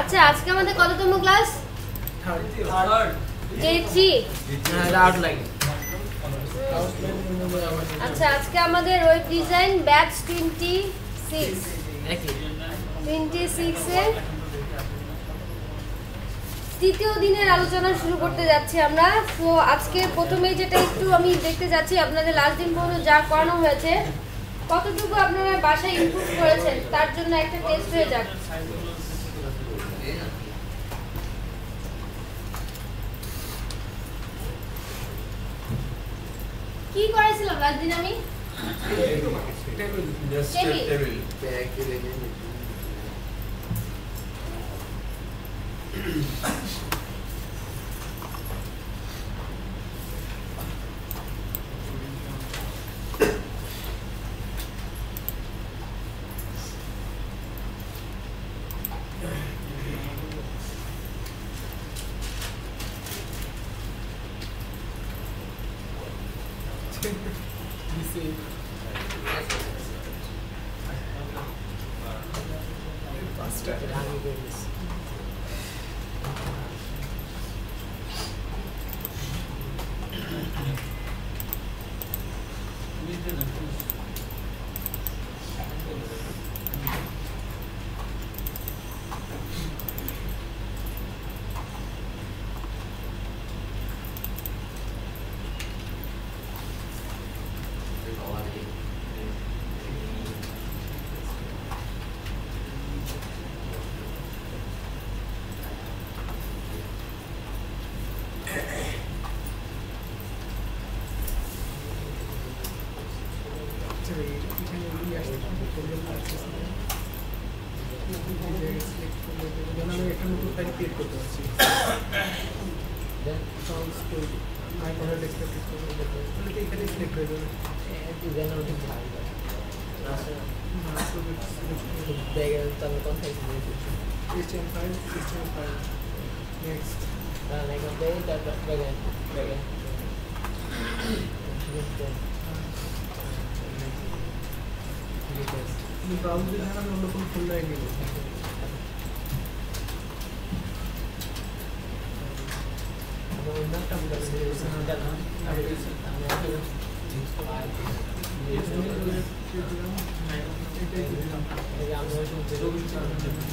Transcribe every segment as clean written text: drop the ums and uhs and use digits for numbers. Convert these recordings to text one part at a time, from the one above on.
আচ্ছা আজকে আমাদের কততম ক্লাস? Third J3 outline. আচ্ছা আজকে আমাদের ওয়েব ডিজাইন ব্যাচ 26 এর তৃতীয় দিনের আলোচনা শুরু করতে যাচ্ছি আমরা। তো আজকে প্রথমে যেটা একটু আমি দেখতে যাচ্ছি আপনাদের লাস্ট দিন পর্যন্ত যা করানো হয়েছে কতটুকু আপনারা বাসায় ইমপ্রুভ করেছেন তার জন্য একটা টেস্ট হয়ে যাক। কি করেছিলাম লাস্ট দিন আমি? টেবিল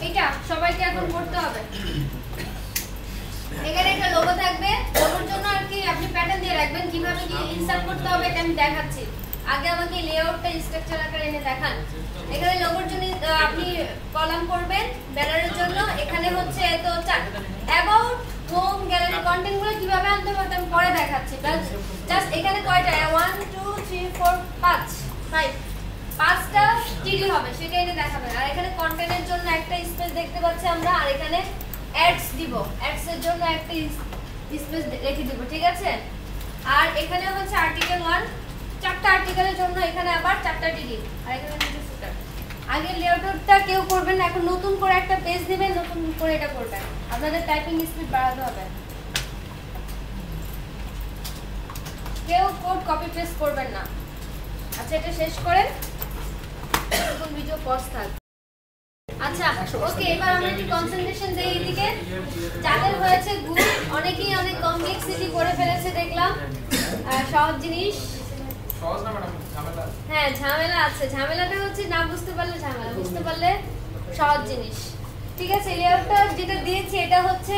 এটা সবাইকে এখন করতে হবে। এখানে একটা লোগো থাকবে, লোগোর জন্য আর কি আপনি প্যাটার্ন দিয়ে রাখবেন কিভাবে কি ইনসার্ট করতে হবে এটা আমি দেখাচ্ছি। আগে আমাকে লেআউটটা স্ট্রাকচার আকারে এনে দেখান। এখানে লোগোর জন্য আপনি কলাম করবেন, ব্যানারের জন্য এখানে হচ্ছে তো অ্যাবাউট হোম গ্যালারি কন্টেন্টগুলো কিভাবে আনতে হবে আমি পরে দেখাচ্ছি। জাস্ট এখানে কয়টা 1 2 3 4 5 পাঁচটা টিডি হবে সেটা এনে দেখাবেন। আর এখানে কন্টেন্টের জন্য একটা স্পেস দেখতে পাচ্ছি আমরা, আর এখানে অ্যাডস দিব, অ্যাডস এর জন্য একটা স্পেস রেখে দিব, ঠিক আছে। আর এখানে হচ্ছে আর্টিকেল 1 চারটা আর্টিকেলের জন্য এখানে আবার চারটা টিডি, আর এখানে নিচে ফুটার। আগে লেআউটটা কেউ করবেন না, এখন নতুন করে একটা পেজ দিবেন, নতুন করে এটা করবেন। আপনাদের টাইপিং স্পিড বাড়াতে হবে, কেউ কোড কপি পেস্ট করবেন না। আচ্ছা এটা শেষ করেন, এখন ভিডিও পজ থাকবে। আচ্ছা ওকে, এবার আমরা একটু কনসেন্ট্রেশন দেই এদিকে। যাদের হয়েছে গুড, অনেকেই অনেক কমপ্লেক্সিটি করে ফেলেছে দেখলাম। সহজ জিনিস সহজ না ম্যাডাম, ঝামেলা। হ্যাঁ ঝামেলা আছে, ঝামেলাটা হচ্ছে না বুঝতে পারলে ঝামেলা, বুঝতে পারলে সহজ জিনিস, ঠিক আছে। লেআউটটা যেটা দিয়েছি এটা হচ্ছে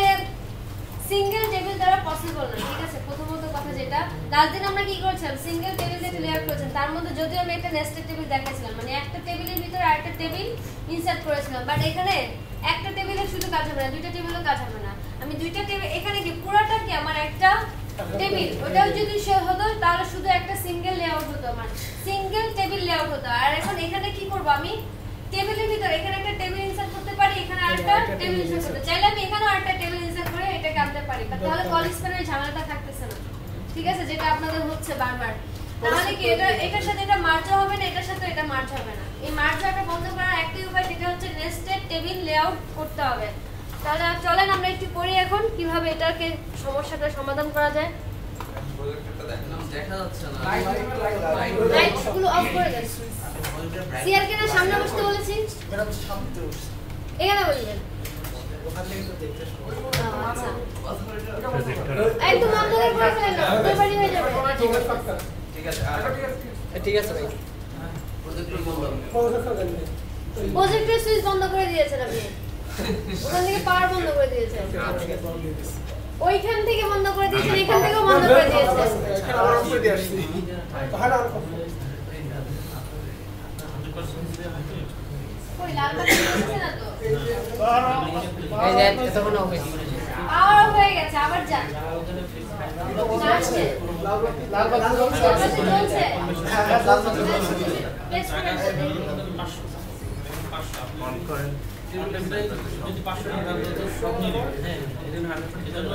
সিঙ্গেল টেবিল দ্বারা পসিবল না, ঠিক আছে। প্রথমত কথা যেটা লাস্ট দিন আমরা কি করেছিলাম, সিঙ্গেল টেবিল দিয়ে লেআউট করেছিলাম, তার মধ্যে যদিও আমি একটা নেস্টেড টেবিল দেখাইছিলাম, মানে একটা টেবিলের ভিতরে আরেকটা টেবিল ইনসার্ট করেছিলাম। বাট এখানে একটা টেবিলে শুধু কাজ হবে না, দুইটা টেবিলও কাজ হবে না। আমি দুইটা টেবিল এখানে কি পুরোটা কি আমার একটা টেবিল, ওটাও যদি হতো তাহলে শুধু একটা সিঙ্গেল লেআউট হতো, আমার সিঙ্গেল টেবিল লেআউট হতো। আর এখন এখানে কি করব, আমি টেবিলের ভিতরে এখানে একটা টেবিল ইনসার্ট করতে পারি, এখানে আরেকটা টেবিল ইনসার্ট করতে চাইলে আমি এখানেও আরেকটা টেবিল ইনসার্ট করে এটাকে আনতে পারি। তাহলে কল স্পেনের ঝামেলাটা থাকতেছে না, ঠিক আছে, যেটা আপনাদের হচ্ছে বারবার। তাহলে কি এটার সাথে এটা মার্জ হবে না, এটার সাথে এটা মার্জ হবে না। এই মার্জ হওয়াটা বন্ধ করার একটাই উপায়, সেটা হচ্ছে নেস্টেড টেবিল লেআউট করতে হবে। তাহলে চলেন আমরা একটু পড়ি এখন কিভাবে এটাকে সমস্যাটা সমাধান করা যায়। দেখা যাচ্ছে না, লাইটগুলো অফ করে দেন। সিআরকে না সামনে বসতে বলেছি, ম্যাডাম সামনে বসে এখানে বললেন আচ্ছা একদম অন্ধকার করে ফেলেন না ওদের বাড়ি হয়ে যাবে ঠিক আছে ভাই প্রজেক্টর সুইচ বন্ধ করে দিয়েছেন আপনি ওখান থেকে পাওয়ার বন্ধ করে দিয়েছেন ওইখান থেকে বন্ধ করে দিয়েছেন এখান থেকেও বন্ধ করে দিয়েছেন কই লালটা দিয়েছে না তো এই যে এতক্ষণ হবে আবার হয়ে গেছে আবার যান আসছে লাল বাতি চলছে প্লেস করেন অন করেন যদি 500 টাকা দাম তো সব নিবে হ্যাঁ এজন্য 100 এজন্য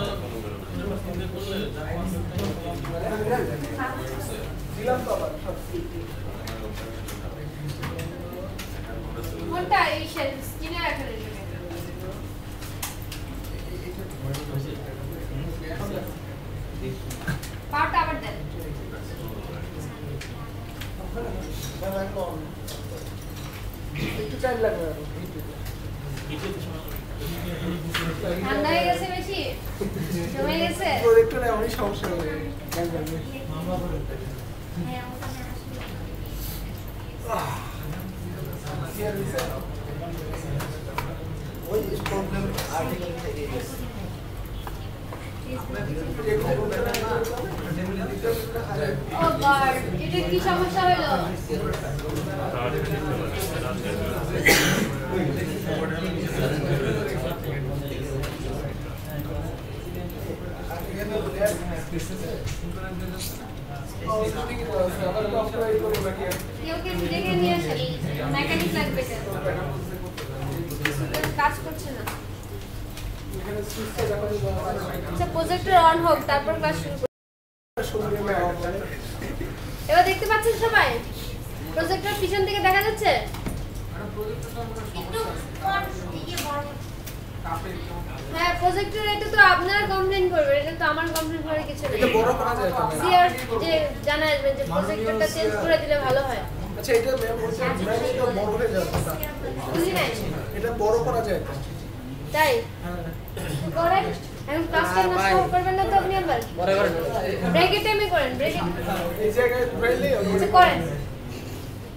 দিলাম তো আবার কোনটা এই স্ক্রিনে রাখা রইল পাওয়ারটা আবার দেন একটু টাইম লাগবে ঠান্ডা হয়ে গেছে বেশি জমে গেছে প্রজেক্টরে অনেক সমস্যা হবে ওই প্রবলেম আর্টিকেল থেকে গেছে ও গড এটা কি সমস্যা হলো কেউ ডেকে নিয়ে আসেন মেকানিক লাগবে কাজ করছে না আচ্ছা প্রজেক্টর অন হোক তারপর কাজ শুরু করুন এবার দেখতে পাচ্ছেন সবাই প্রজেক্টর পিছন থেকে দেখা যাচ্ছে হ্যাঁ প্রজেক্টর এটা তো আপনারা কমপ্লেইন করবেন এটা তো আমার কমপ্লেইন করার কিছু নেই এটা বড় করা যায় তো সিআর যে জানাই আসবেন যে প্রজেক্টরটা চেঞ্জ করে দিলে ভালো হয় আচ্ছা এটা ম্যাম বলছে এটা বড় হয়ে যাবে বুঝি নাই এটা বড় করা যায় তো তাই করেন এখন ক্লাসটা নষ্ট করবেন না তো আপনি আবার পরে করেন ব্রেকের টাইমে করেন ব্রেকের এই জায়গায় ধরলে আচ্ছা করেন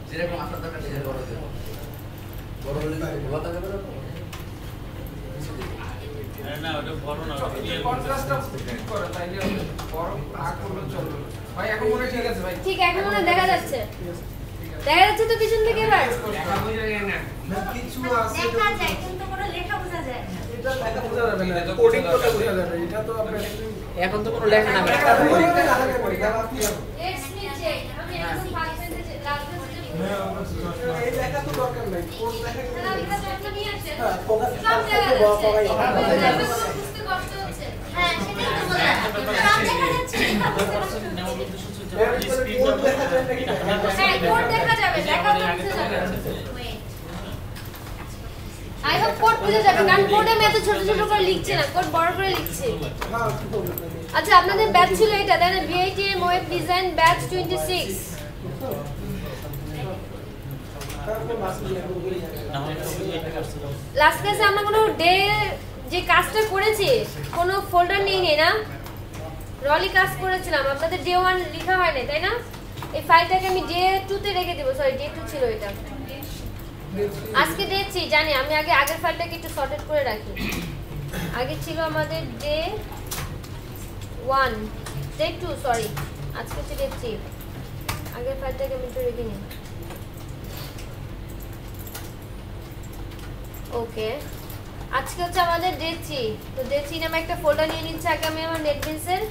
যেরকম আসার দরকার সেটা বড় দেব বড় হলে ভালো থাকবে না ওটা বড় না কন্ট্রাস্টটা ঠিক করে তাইলে বড় আগ করলে চলবে ভাই এখন মনে ঠিক আছে ভাই ঠিক এখন মনে দেখা যাচ্ছে দেখা যাচ্ছে তো পিছন থেকে এবার দেখা বুঝা যায় না কিছু আছে দেখা যায় কিন্তু কোনো লেখা বোঝা যায় না। এটা লেখা বোঝা যাবে না কোডিং করতে বোঝা যাবে এটা তো আপনি এখন তো কোনো লেখা না লেটস মি চেক আমি একদম ফার্স্ট পেজে লাস্ট পেজে এই লেখা তো দরকার নাই কোড লেখা না এটা তো আপনি নিয়ে আসেন হ্যাঁ ফোকাস সব দেখা যাচ্ছে ফোকাস বুঝতে কষ্ট হচ্ছে হ্যাঁ, সেটাই তো বললাম। সব দেখা যাচ্ছে, লেখা বোঝা যাচ্ছে না। কোড লেখা যায় নাকি হ্যাঁ কোড দেখা যাবে লেখা তো বুঝা যাবে Wait, আই হোপ কোড বুঝা যাবে কারণ কোডে আমি এত ছোট ছোট করে লিখছি না কোড বড় করে লিখছি হ্যাঁ কি বলবো আচ্ছা আপনাদের ব্যাচ ছিল এটা তাই না ভিআইটিএম ওয়েব ডিজাইন ব্যাচ 26 তারপর মাসে লাস্ট ক্লাসে আমরা কোনো ডে যে কাজটা করেছি কোনো ফোল্ডার নিয়ে নেই না রলি কাজ করেছিলাম আপনাদের ডে 1 লেখা হয় না তাই না এই ফাইলটাকে আমি ডে 2 তে রেখে দেব সরি ডে 2 ছিল এটা আজকে ডে 3 জানি আমি আগের ফাইলটাকে একটু সর্টেড করে রাখি আগে ছিল আমাদের ডে 1 ডে 2 সরি আজকে হচ্ছে ডে 3 আগের ফাইলটাকে আমি একটু রেখে নিই ওকে আজকে হচ্ছে আমাদের ডে 3 তো ডে 3 নামে একটা ফোল্ডার নিয়ে নিচ্ছি আগে আমি আমার নেটবিনসের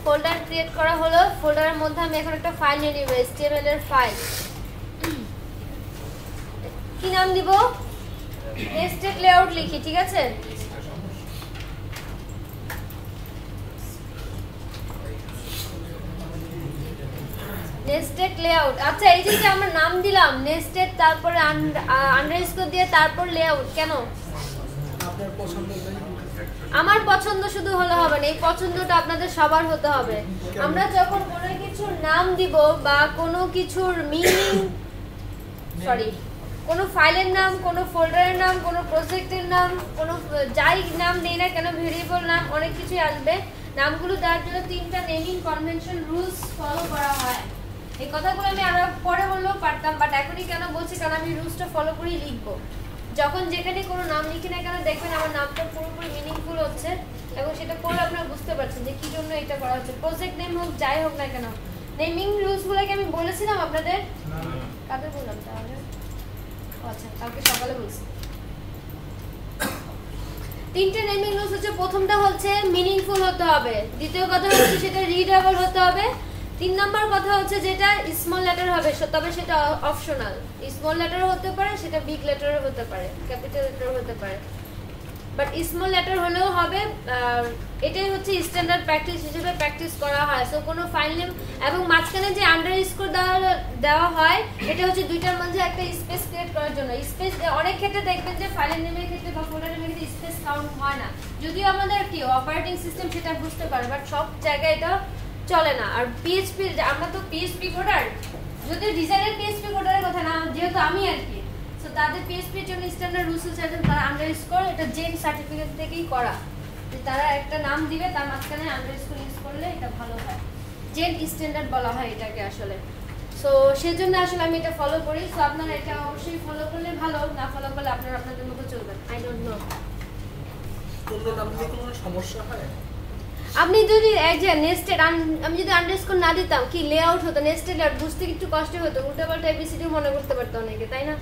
ফোল্ডার ক্রিয়েট করা হলো ফোল্ডারের মধ্যে আমি এখন একটা ফাইল নিয়ে নিব HTML এর ফাইল কি নাম দিব নেস্টেড লেআউট লিখি ঠিক আছে নেস্টেড লেআউট আচ্ছা এই যে আমরা নাম দিলাম নেস্টেড তারপরে আন্ডারস্কোর দিয়ে তারপর লেআউট কেন আপনার পছন্দ আমার পছন্দ শুধু হলে হবে না এই পছন্দটা আপনাদের সবার হতে হবে আমরা যখন কোনো কিছুর নাম দিব বা কোনো কিছুর মিনিং সরি কোনো ফাইলের নাম, কোনো ফোল্ডারের নাম, কোনো প্রজেক্টের নাম, কোনো যাই নাম দেই না কেন, ভেরিয়েবল নাম, অনেক কিছুই আসবে। নামগুলো দেওয়ার জন্য 3টা নেমিং কনভেনশন রুলস ফলো করা হয়। এই কথাগুলো আমি আরো পরে বললেও পারতাম, বাট এখনই কেন বলছি, কারণ আমি রুলসটা ফলো করেই লিখবো। যখন যেখানে কোনো নাম লিখি না কেন দেখবেন আমার নামটা পুরোপুরি মিনিংফুল হচ্ছে, এবং সেটা পড়লে আপনারা বুঝতে পারছেন যে কি জন্য এটা করা হচ্ছে। প্রজেক্ট নেম হোক, যাই হোক না কেন, নেমিং রুলসগুলোকে আমি বলেছিলাম আপনাদের, কাদের বললাম তাহলে? আচ্ছা, কালকে সকালে বলছি। 3টে নেমিং রুলস হচ্ছে, প্রথমটা হচ্ছে মিনিংফুল হতে হবে, দ্বিতীয় কথা হচ্ছে সেটা রিডেবল হতে হবে, 3 নম্বর কথা হচ্ছে যেটা স্মল লেটার হবে তবে সেটা অপশনাল। স্মল লেটারও হতে পারে, সেটা বিগ লেটারও হতে পারে, ক্যাপিটাল লেটারও হতে পারে, বাট স্মল লেটার হলেও হবে। এটাই হচ্ছে স্ট্যান্ডার্ড প্র্যাকটিস হিসেবে প্র্যাকটিস করা হয়। সো কোনো ফাইল নেম এবং মাঝখানে যে আন্ডারস্কোর দেওয়া হয়, এটা হচ্ছে দুইটার মধ্যে একটা স্পেস ক্রিয়েট করার জন্য। স্পেস অনেক ক্ষেত্রে দেখবেন যে ফাইলের নেমের ক্ষেত্রে বা ফোল্ডার নেমের ক্ষেত্রে স্পেস কাউন্ট হয় না, যদিও আমাদের কি অপারেটিং সিস্টেম সেটা বুঝতে পারে, বাট সব জায়গায় এটা চলে না। আর পিএইচপি, আমরা তো পিএইচপি কোডার, যদি ডিজাইনের পিএইচপি কোডারের কথা না, যেহেতু আমি আর কি, সো তাদের পিএইচপি এর জন্য স্ট্যান্ডার্ড রুলস আছে, তারা আন্ডারস্কোর এটা জেন সার্টিফিকেট থেকেই করা, যে তারা একটা নাম দিবে তার মাঝখানে আন্ডারস্কোর ইউজ করলে এটা ভালো হয়, জেন স্ট্যান্ডার্ড বলা হয় এটাকে আসলে। সো সেজন্য আসলে আমি এটা ফলো করি। সো আপনারা এটা অবশ্যই ফলো করলে ভালো, না ফলো করলে আপনারা আপনাদের মতো চলবেন। আই ডোন্ট নো অন্য নাম দিয়ে কোনো সমস্যা হয়? আপনি যদি এই যে নেস্টেড, আমি যদি আন্ডারস্কোর না দিতাম কি লেআউট হতো, নেস্টেড লেআউট বুঝতে একটু কষ্ট হতো, উল্টাপাল্টা এবিসিডি মনে করতে পারতো অনেকে, তাই না?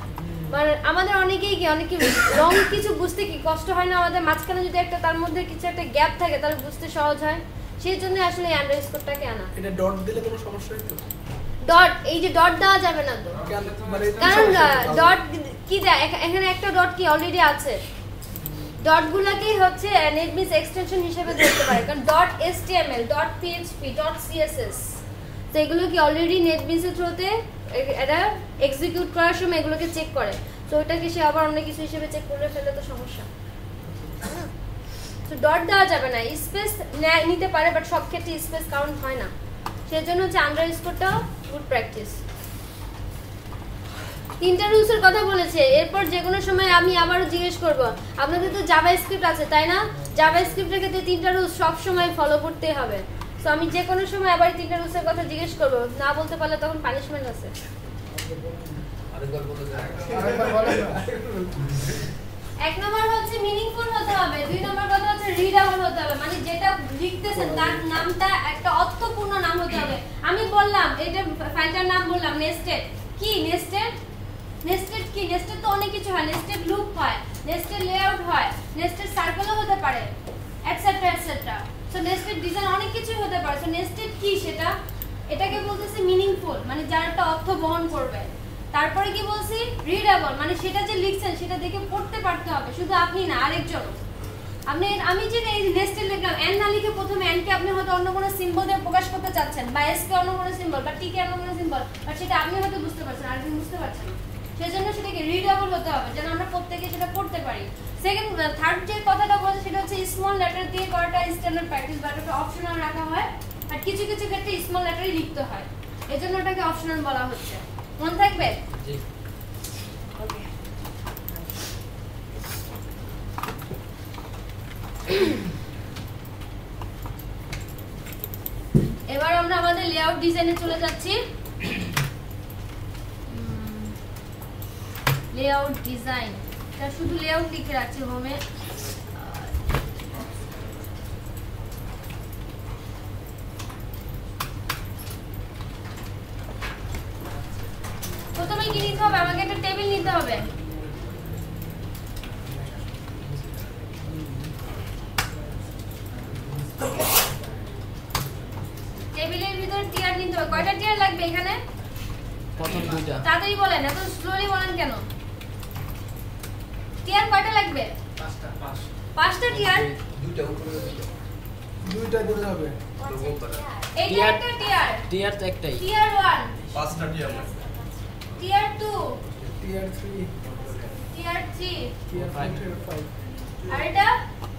মানে আমাদের অনেকেই কি অনেকে রং কিছু বুঝতে কি কষ্ট হয় না আমাদের, মাঝখানে যদি একটা তার মধ্যে কিছু একটা গ্যাপ থাকে তাহলে বুঝতে সহজ হয়, সেই জন্য আসলে এই আন্ডারস্কোরটাকে আনা। এটা ডট দিলে কোনো সমস্যা হতো? ডট, এই যে ডট দেওয়া যাবে না তো, মানে কারণ ডট কি দেয় এখানে, একটা ডট কি অলরেডি আছে, ডটগুলোকেই হচ্ছে নেটবিনস এক্সটেনশন হিসেবে ধরতে পারে, কারণ dot HTML, dot PHP, dot CSS, তো এগুলো কি অলরেডি নেটবিনসের থ্রুতে এটা এক্সিকিউট করার সময় এগুলোকে চেক করে, তো ওইটাকে সে আবার অন্য কিছু হিসেবে চেক করে ফেলে তো সমস্যা। তো ডট দেওয়া যাবে না, স্পেস নিতে পারে, বাট সব ক্ষেত্রে স্পেস কাউন্ট হয় না, সেজন্য হচ্ছে আন্ডারস্কোরটা গুড প্র্যাকটিস। 3টা রুলসের কথা বলেছে, এরপর যে কোনো সময় আমি আবারও জিজ্ঞেস করব, আপনাদের তো জাভাস্ক্রিপ্ট আছে তাই না? জাভাস্ক্রিপ্টের ক্ষেত্রে 3টা রুলস সব সময় ফলো করতে হবে। সো আমি যে কোনো সময় আবার 3টা রুলসের কথা জিজ্ঞেস করব, না বলতে পারলে তখন পানিশমেন্ট আছে। আরেকবার বলেন না। 1 নম্বর হচ্ছে মিনিংফুল হতে হবে, 2 নম্বর কথা হচ্ছে রিডেবল হতে হবে, মানে যেটা লিখতেছেন তার নামটা একটা অর্থপূর্ণ নাম হতে হবে। আমি বললাম এটা ফাইলটার নাম বললাম নেস্টেড, কি নেস্টেড, নেস্টেড কি, নেস্টেড তো অনেক কিছু হয়, নেস্টেড লুপ হয়, নেস্টেড লেআউট হয়, নেস্টেড সার্কেলও হতে পারে, etcetera etcetera. So nested design অনেক কিছু হতে পারে। সো নেস্টেড কি সেটা, এটাকে বলতেছে মিনিংফুল, মানে যার একটা অর্থ বহন করবে। তারপরে কি বলছি, রিডেবল, মানে সেটা যে লিখছেন সেটা দেখে পড়তে পারতে হবে, শুধু আপনি না আরেকজন। আমি যে এই নেস্টেড লিখলাম, এন না লিখে প্রথমে এন কে আপনি হয়তো অন্য কোনো সিম্বল দিয়ে প্রকাশ করতে চাচ্ছেন, বা এস কে অন্য কোনো সিম্বল, বা টি কে অন্য কোনো সিম্বল, বাট সেটা আপনি হয়তো বুঝতে পারছেন, আরেকজন বুঝতে পারছেন না, সেজন্য সেটাকে রিডেবল হতে হবে, যেন আমরা প্রত্যেকে সেটা পড়তে পারি। থার্ড যে কথাটা বলছে সেটা হচ্ছে স্মল লেটার দিয়ে করাটা স্ট্যান্ডার্ড প্র্যাকটিস, বাট ওটা অপশনাল রাখা হয়, আর কিছু কিছু ক্ষেত্রে স্মল লেটারই লিখতে হয়, এজন্য ওটাকে অপশনাল বলা হচ্ছে। মনে থাকবে? জি। ওকে। এবার আমরা আমাদের লেআউট ডিজাইনে চলে যাচ্ছি। লেআউট ডিজাইন, এটা শুধু লেআউট লিখে রাখছি হোমে। প্রথমে কি নিতে হবে, আমাকে একটা টেবিল নিতে হবে। টেবিলের ভিতর টিয়ার নিতে হবে। কয়টা টিয়ার লাগবে এখানে? প্রথম 2টা। তাড়াতাড়ি বলেন, এত স্লোলি বলেন কেন? টিয়ার কয়টা লাগবে? 5টা টিয়ার। 2টা দিতে হবে। এইটা একটা টিয়ার। টিয়ার তো একটাই। টিয়ার 1, 5টা টিয়ার লাগবে। টিয়ার 2, টিয়ার 3, টিয়ার 3, টিয়ার 4, টিয়ার 5। আর এটা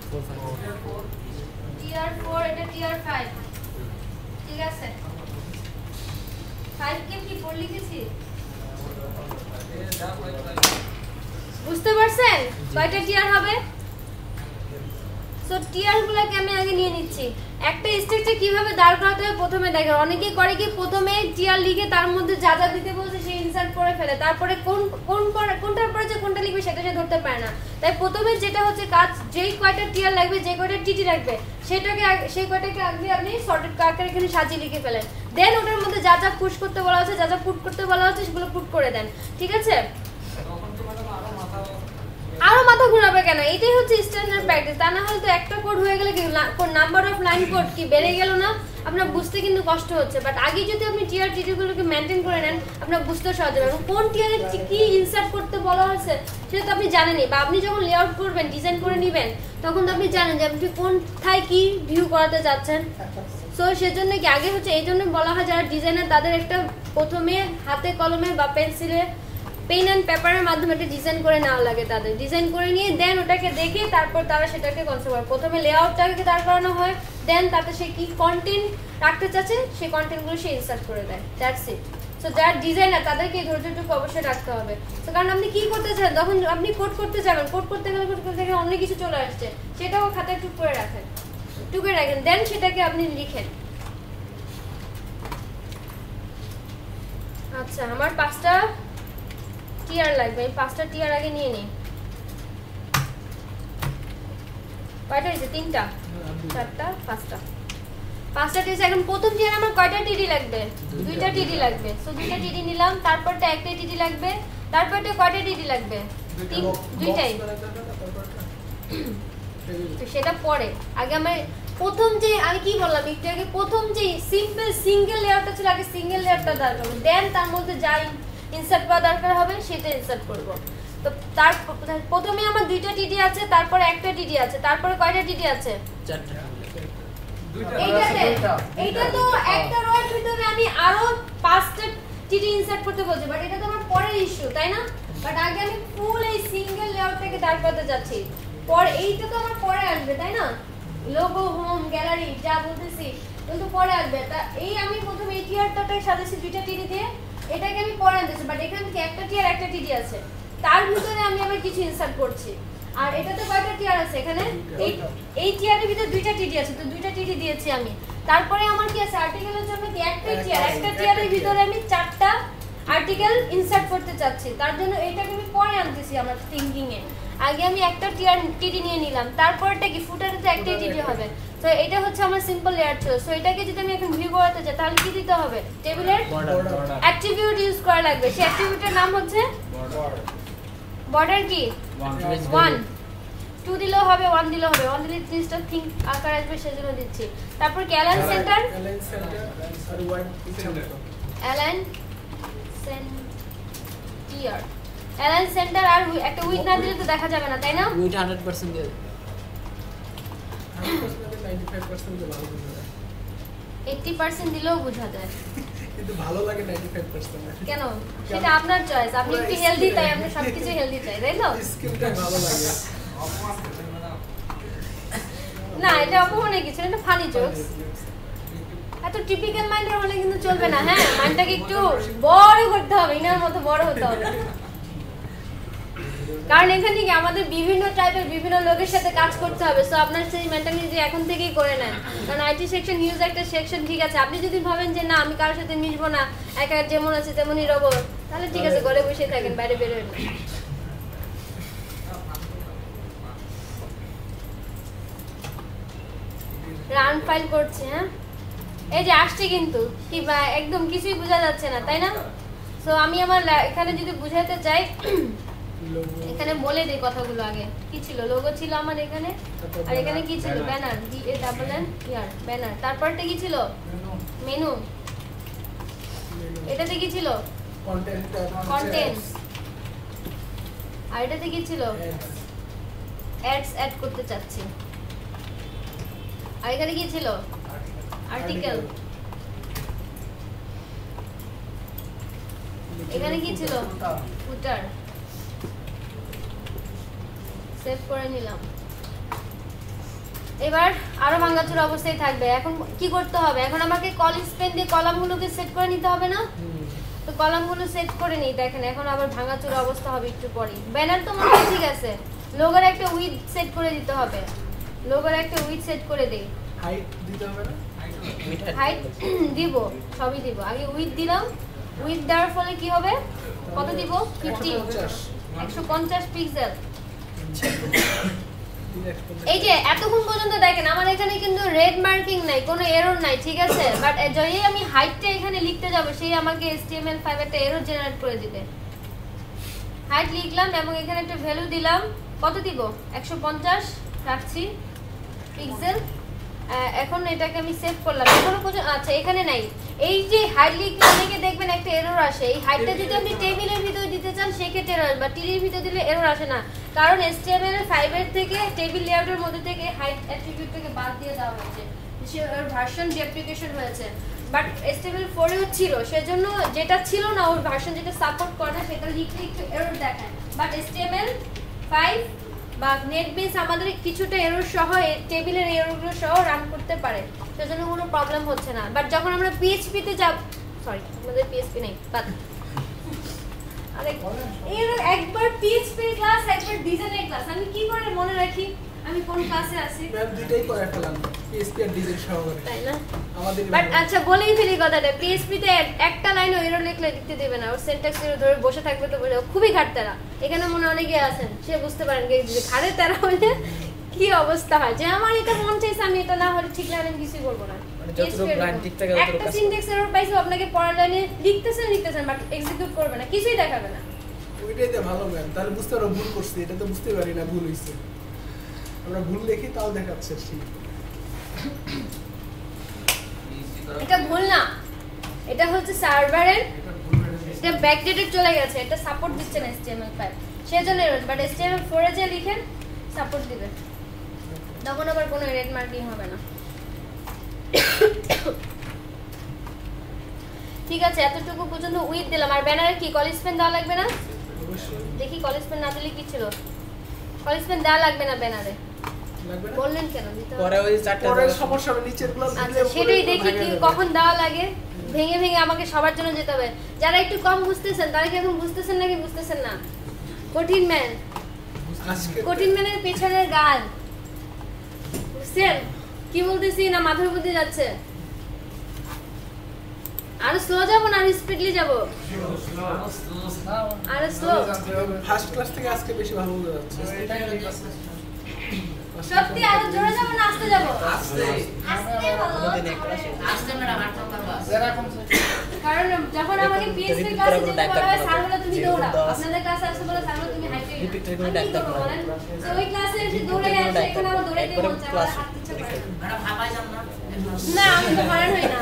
4 5 টিয়ার 4, এটা টিয়ার 5। ঠিক আছে, 5 কে কি 4 লিখেছি? বুঝতে পারছেন কয়টা টিয়ার হবে? সো টিয়ার গুলোকে আমি আগে নিয়ে নিচ্ছি। একটা স্ট্রাকচার কিভাবে দাঁড় করাতে হয় প্রথমে দেখেন। অনেকেই করে কি প্রথমে টিয়ার লিখে তার মধ্যে যা যা দিতে বলছে সেই ইনসার্ট করে ফেলে, তারপরে কোনটার পরে যে কোনটা লিখবে সেটা সে ধরতে পারে না। তাই প্রথমে যেটা হচ্ছে কাজ, যেই কয়টা টিয়ার লাগবে, যে কয়টা টিটি লাগবে সেই কয়টাকে আগে আপনি সর্টেড আকারে এখানে সাজিয়ে লিখে ফেলেন। দেন ওটার মধ্যে যা যা পুশ করতে বলা হচ্ছে, যা যা পুট করতে বলা হচ্ছে সেগুলো পুট করে দেন। ঠিক আছে? আরো মাথা ঘুরাবে কেন? এটাই হচ্ছে স্ট্যান্ডার্ড প্র্যাকটিস। তা না হলে তো একটা কোড হয়ে গেলে কি নাম্বার অফ লাইন কোড কি বেড়ে গেল না? আপনার বুঝতে কিন্তু কষ্ট হচ্ছে। বাট আগে যদি আপনি টিয়ার টিটিগুলোকে মেনটেন করে নেন, আপনার বুঝতে সহজ হবে। কোন টিয়ারে কি ইনসার্ট করতে বলা হয়েছে সেটা তো আপনি জানেনই, বা আপনি যখন লেআউট করবেন, ডিজাইন করে নেবেন, তখন তো আপনি জানেন যে আপনি কোনটায় কি ভিউ করাতে যাচ্ছেন। সো সেজন্য কি আগে হচ্ছে এই জন্য বলা হয় যারা ডিজাইনার তাদের একটা প্রথমে হাতে কলমে বা পেন্সিলে পেন অ্যান্ড পেপারের মাধ্যমে একটা ডিজাইন করে নেওয়া লাগে। তাদের ডিজাইন করে নিয়ে দেন ওটাকে দেখে তারপর তারা সেটাকে কনসেপ্ট করে। প্রথমে লেআউটটাকে দাঁড় করানো হয়, দেন তাতে সে কি কন্টেন্ট রাখতে চাচ্ছে সেই কন্টেন্টগুলো সে ইনসার্ট করে দেয়। That's it. সো যারা ডিজাইনার তাদেরকে এই ধৈর্যটুকু অবশ্যই রাখতে হবে। তো কারণ আপনি কি করতে চান, যখন আপনি কোড করতে যাবেন, কোড করতে গেলে অনেক কিছু চলে আসছে, সেটাও খাতায় টুক করে রাখেন, দেন সেটাকে আপনি লিখেন। আচ্ছা, আমার 5টা টিয়ার লাগবে। আমি 5টা টিয়ার আগে নিয়ে নিই। কয়টা হয়েছে? 3টা, 4টা, 5টা টিয়ার। এখন প্রথম টিয়ার আমার কয়টা টিডি লাগবে? 2টা টিডি লাগবে। সো 2টা টিডি নিলাম। তারপরটা একটা টিডি লাগবে। তারপরটা কয়টা টিডি লাগবে? 2টাই। তো সেটা পরে। আগে আমার প্রথম যে আমি কি বললাম একটু আগে, প্রথম যে সিম্পল সিঙ্গেল লেয়ারটা ছিল, আগে সিঙ্গেল লেয়ারটা দরকার হবে। দেন তার মধ্যে যাই ইনসার্ট করা দরকার হবে সেটা ইনসার্ট করব। তো তার প্রথমে আমার 2টা টিডি আছে, তারপরে একটা টিডি আছে, তারপরে কয়টা টিডি আছে? 4টা। এইটা তো একটা রোয়ের ভিতরে আমি আরো 5টা টিডি ইনসার্ট করতে বলছি, বাট এটা তো আমার পরের ইস্যু, তাই না? বাট আগে আমি ফুল এই সিঙ্গেল লেআউটটাকে দাঁড় করাতে যাচ্ছি। এইটা তো আমার পরে আসবে, তাই না? লোগো, হোম, গ্যালারি যা বলতেছি কিন্তু পরে আসবে। তা এই আমি প্রথমে এই টিয়ারটাকে সাজাচ্ছি 2টা টিডি দিয়ে, এটাকে আমি পরে আনতেছি। বাট এখান থেকে একটা টিয়ার একটা টিডি আছে, তার ভিতরে আমি আবার কিছু ইনসার্ট করছি। আর এটাতে কয়টা টিয়ার আছে? এখানে এই টিয়ারের ভিতরে 2টা টিডি আছে, তো 2টা টিডি দিয়েছি আমি। তারপরে আমার কি আছে? আর্টিকেলের জন্য কি একটা টিয়ারের ভিতরে আমি 4টা আর্টিকেল ইনসার্ট করতে চাচ্ছি। তার জন্য এইটাকে আমি পরে আনতেছি আমার থিংকিং এ। আগে আমি একটা টিডি নিয়ে নিলাম, তারপরটা কি ফুটারে তো একটাই টিডি হবে। তো এটা হচ্ছে আমার সিম্পল লেয়ার ছিল। সো এটাকে যদি আমি এখন ভিউ করাতে চাই তাহলে কি দিতে হবে? টেবিলের অ্যাট্রিবিউট ইউজ করা লাগবে। সেই অ্যাট্রিবিউটের নাম হচ্ছে বর্ডার। কি 1 2 দিলেও হবে, 1 দিলেও হবে। 1 দিলে জিনিসটা থিঙ্ক আকার আসবে, সেজন্য দিচ্ছি। তারপর কি align center, align center, align center. আর একটা উইথ না দিলে তো দেখা যাবে না, তাই না? উইথ 100% দিয়ে 80% দিলেও বোঝা যায়, কিন্তু ভালো লাগে 95%। কেন? সেটা আপনার চয়েস। আপনি একটু হেলদি, তাই আপনি সবকিছু হেলদি চাই, তাই তো? স্কিনটা ভালো লাগে। না, এটা অপমানের কিছু, এটা ফানি জোকস। এত টিপিক্যাল মাইন্ডের হলে কিন্তু চলবে না। হ্যাঁ, মাইন্ডটাকে একটু বড় করতে হবে, ইনার মতো বড় হতে হবে। কারণ এখানে কি আমাদের বিভিন্ন টাইপের বিভিন্ন লোকের সাথে কাজ করতে হবে। সো আপনার সেই মেন্টালিটি এখন থেকেই করে নেন। কারণ আইটি সেকশন হিউজ একটা সেকশন, ঠিক আছে। আপনি যদি ভাবেন যে না আমি কারোর সাথে মিশবো না, একা যেমন আছে তেমনই রব, তাহলে ঠিক আছে, ঘরে বসে থাকেন, বাইরে বেরোবেন না। রান ফাইল করছে। হ্যাঁ, এই যে আসছে কিন্তু কি একদম কিছুই বোঝা যাচ্ছে না, তাই না? সো আমি আমার এখানে যদি বুঝাতে চাই, এখানে বলে দিই কথাগুলো। আগে কি ছিল? লোগো ছিল আমার এখানে, আর এখানে কি ছিল? Banner, banner. তারপরটা কি ছিল? মেনু। এটাতে কি ছিল? কন্টেন্ট। আর এটাতে কি ছিল? অ্যাডস অ্যাড করতে চাচ্ছি। আর এখানে কি ছিল? আর্টিকেল। এখানে কি ছিল? ফুটার। সেভ করে নিলাম। এবার আরো ভাঙাচোরা অবস্থায় থাকবে। এখন কি করতে হবে? এখন আমাকে কলিং স্পেন দিয়ে কলামগুলোকে সেট করে নিতে হবে না? তো কলামগুলো সেট করে নিই। দেখেন এখন আবার ভাঙাচোরা অবস্থা হবে একটু পরেই। ব্যানার তো মনে হয় ঠিক আছে, লোগোর একটা উইথ সেট করে দিতে হবে, লোগোর একটা উইথ সেট করে দেই। হাইট দিতে হবে না? হাইট দিব, সবই দিব। আগে উইথ দিলাম, উইথ দেওয়ার ফলে কি হবে, কত দিব? 150 পিক্সেল। এই যে এতক্ষণ পর্যন্ত দেখেন আমার এখানে কিন্তু রেড মার্কিং নাই, কোনো এরর নাই, ঠিক আছে। বাট যখনই আমি হাইটটা এখানে লিখতে যাব সেই আমাকে HTML5 একটা এরর জেনারেট করে দিবে। হাইট লিখলাম এবং এখানে একটা ভ্যালু দিলাম, কত দিব? 150 রাখছি পিক্সেল। এখন এটাকে আমি সেভ করলাম। এখনো পর্যন্ত আচ্ছা এখানে নাই। এই যে হাইট লিখলে অনেকে দেখবেন একটা এরর আসে। এই হাইটটা যদি আপনি টেবিলের ভিতরে দিতে চান সেক্ষেত্রে এরর আসবে, বা টিলির ভিতরে দিলে এরর আসে না, কারণ HTML5 এর থেকে টেবিল লেআউটের মধ্যে থেকে হাইট অ্যাট্রিবিউটটাকে বাদ দিয়ে দেওয়া হয়েছে, ওর ভার্সন ডেপ্রিকেশন হয়েছে। বাট HTML4 এও ছিল, সেজন্য যেটা ছিল না ওর ভার্সন যেটা সাপোর্ট করে না সেটা লিখলে একটু এরর দেখায়। বাট HTML5 বা নেটবেস আমাদের কিছুটা এরর সহ টেবিলের এররগুলো সহ রান করতে পারে, সেজন্য কোনো প্রবলেম হচ্ছে না। বাট যখন আমরা PHP তে যাব, সরি আমাদের PHP নাই, বাট আরে এর একবার PHP ক্লাস একবার ডিজাইনের ক্লাস আমি কি করে মনে রাখি আমি কোন ক্লাসে আছি? ম্যাম দুটেই করে ফেলাম, PHP আর ডিজাইন সহকারে, তাই না? আমাদের। বাট আচ্ছা বলেই ফেলি কথাটা, PHP তে একটা লাইনও এরর লিখলে লিখতে দেবে না, ওর সিনট্যাক্স এরর ধরে বসে থাকবে তো বলে খুবই ঘাটতারা। এখানে মনে অনেকে আছেন সে বুঝতে পারেন যে ঘাড়ে তারা হলে কি অবস্থা হয়, যে আমার এটা মন চাইছে আমি এটা না হলে ঠিক লাগে আমি কিছুই বলবো না। একটা সিনট্যাক্স এরর পাইছো, আপনাকে পড়ার লাইনে লিখতেছেন বাট এক্সিকিউট করবে না, কিছুই দেখাবে না। ওইটাই তো ভালো ম্যাম, তাহলে বুঝতে পারো ভুল করছি, এটা তো বুঝতে পারি না ভুল হইছে। আমরা ভুল দেখি তাও দেখাচ্ছে ঠিক। এটা ভুল না, এটা হচ্ছে সার্ভারের, এটা ব্যাকডেটেড চলে গেছে, এটা সাপোর্ট দিচ্ছে না HTML5 সেজন্য এরর। বাট HTML4 এ যে লিখেন সাপোর্ট দিবে, তখন আবার কোনো রেড মার্কিং হবে না। ঠিক আছে, এতটুকু পর্যন্ত উইথ দিলাম। আর ব্যানারে কি কলেজ পেন দেওয়া লাগবে না? দেখি কলেজ পেন না দিলে কি ছিল, কলেজ পেন দেওয়া লাগবে না ব্যানারে, লাগবে না? বললেন কেন দিতে হবে? পরে ওই চারটা পরে সমস্যা হবে, নিচের গুলো আচ্ছা সেটাই দেখি কি কখন দেওয়া লাগে, ভেঙে ভেঙে আমাকে সবার জন্য যেতে হবে। যারা একটু কম বুঝতেছেন তারা কি এখন বুঝতেছেন নাকি বুঝতেছেন না? কঠিন ম্যান, আজকে কঠিন ম্যানের পেছনের গান বুঝছেন কি বলতেছি না? মাথার মধ্যে যাচ্ছে। আরো স্লো যাবো না আরো স্পিডলি যাবো? আরো স্লো। ফার্স্ট ক্লাস থেকে আজকে বেশি ভালো বোঝা যাচ্ছে। সত্যি আরো জোরে যাবো না আস্তে যাবো? আস্তে আস্তে বলো। আস্তে ম্যাডাম 8 নম্বর ক্লাস। কারণ যখন আমাকে PHP ক্লাসে যেতে বলা হয় স্যার বলে তুমি দৌড়াও, আপনাদের ক্লাসে আসতে বলে স্যার বলে তুমি হাইটে যাও। তো ওই ক্লাসে এসে দৌড়ে আসে, এখানে আমার দৌড়াইতে মন চায়, আমার হাঁটতে ইচ্ছা করে না। ম্যাডাম হাঁপাই যান না। না আমি তো হারান হই না।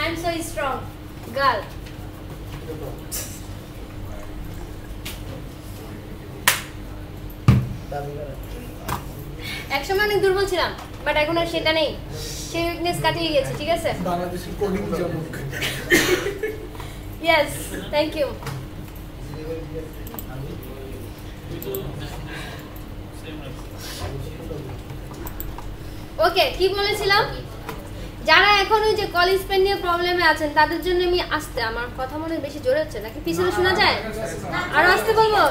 I am so strong girl. একসময় অনেক দুর্বল ছিলাম, বাট এখন আর সেটা নেই, সেই উইকনেস কাটিয়ে গেছে। ঠিক আছে, বাংলাদেশের কোডিং জনক। Yes thank you. ওকে কি বলেছিলাম, যারা এখন ওই যে কলেজ পেন নিয়ে প্রবলেমে আছেন তাদের জন্য আমি আসতে, আমার কথা মনে হয় বেশি জোরে হচ্ছে নাকি পিছনে শোনা যায়? আরো আসতে বলবো?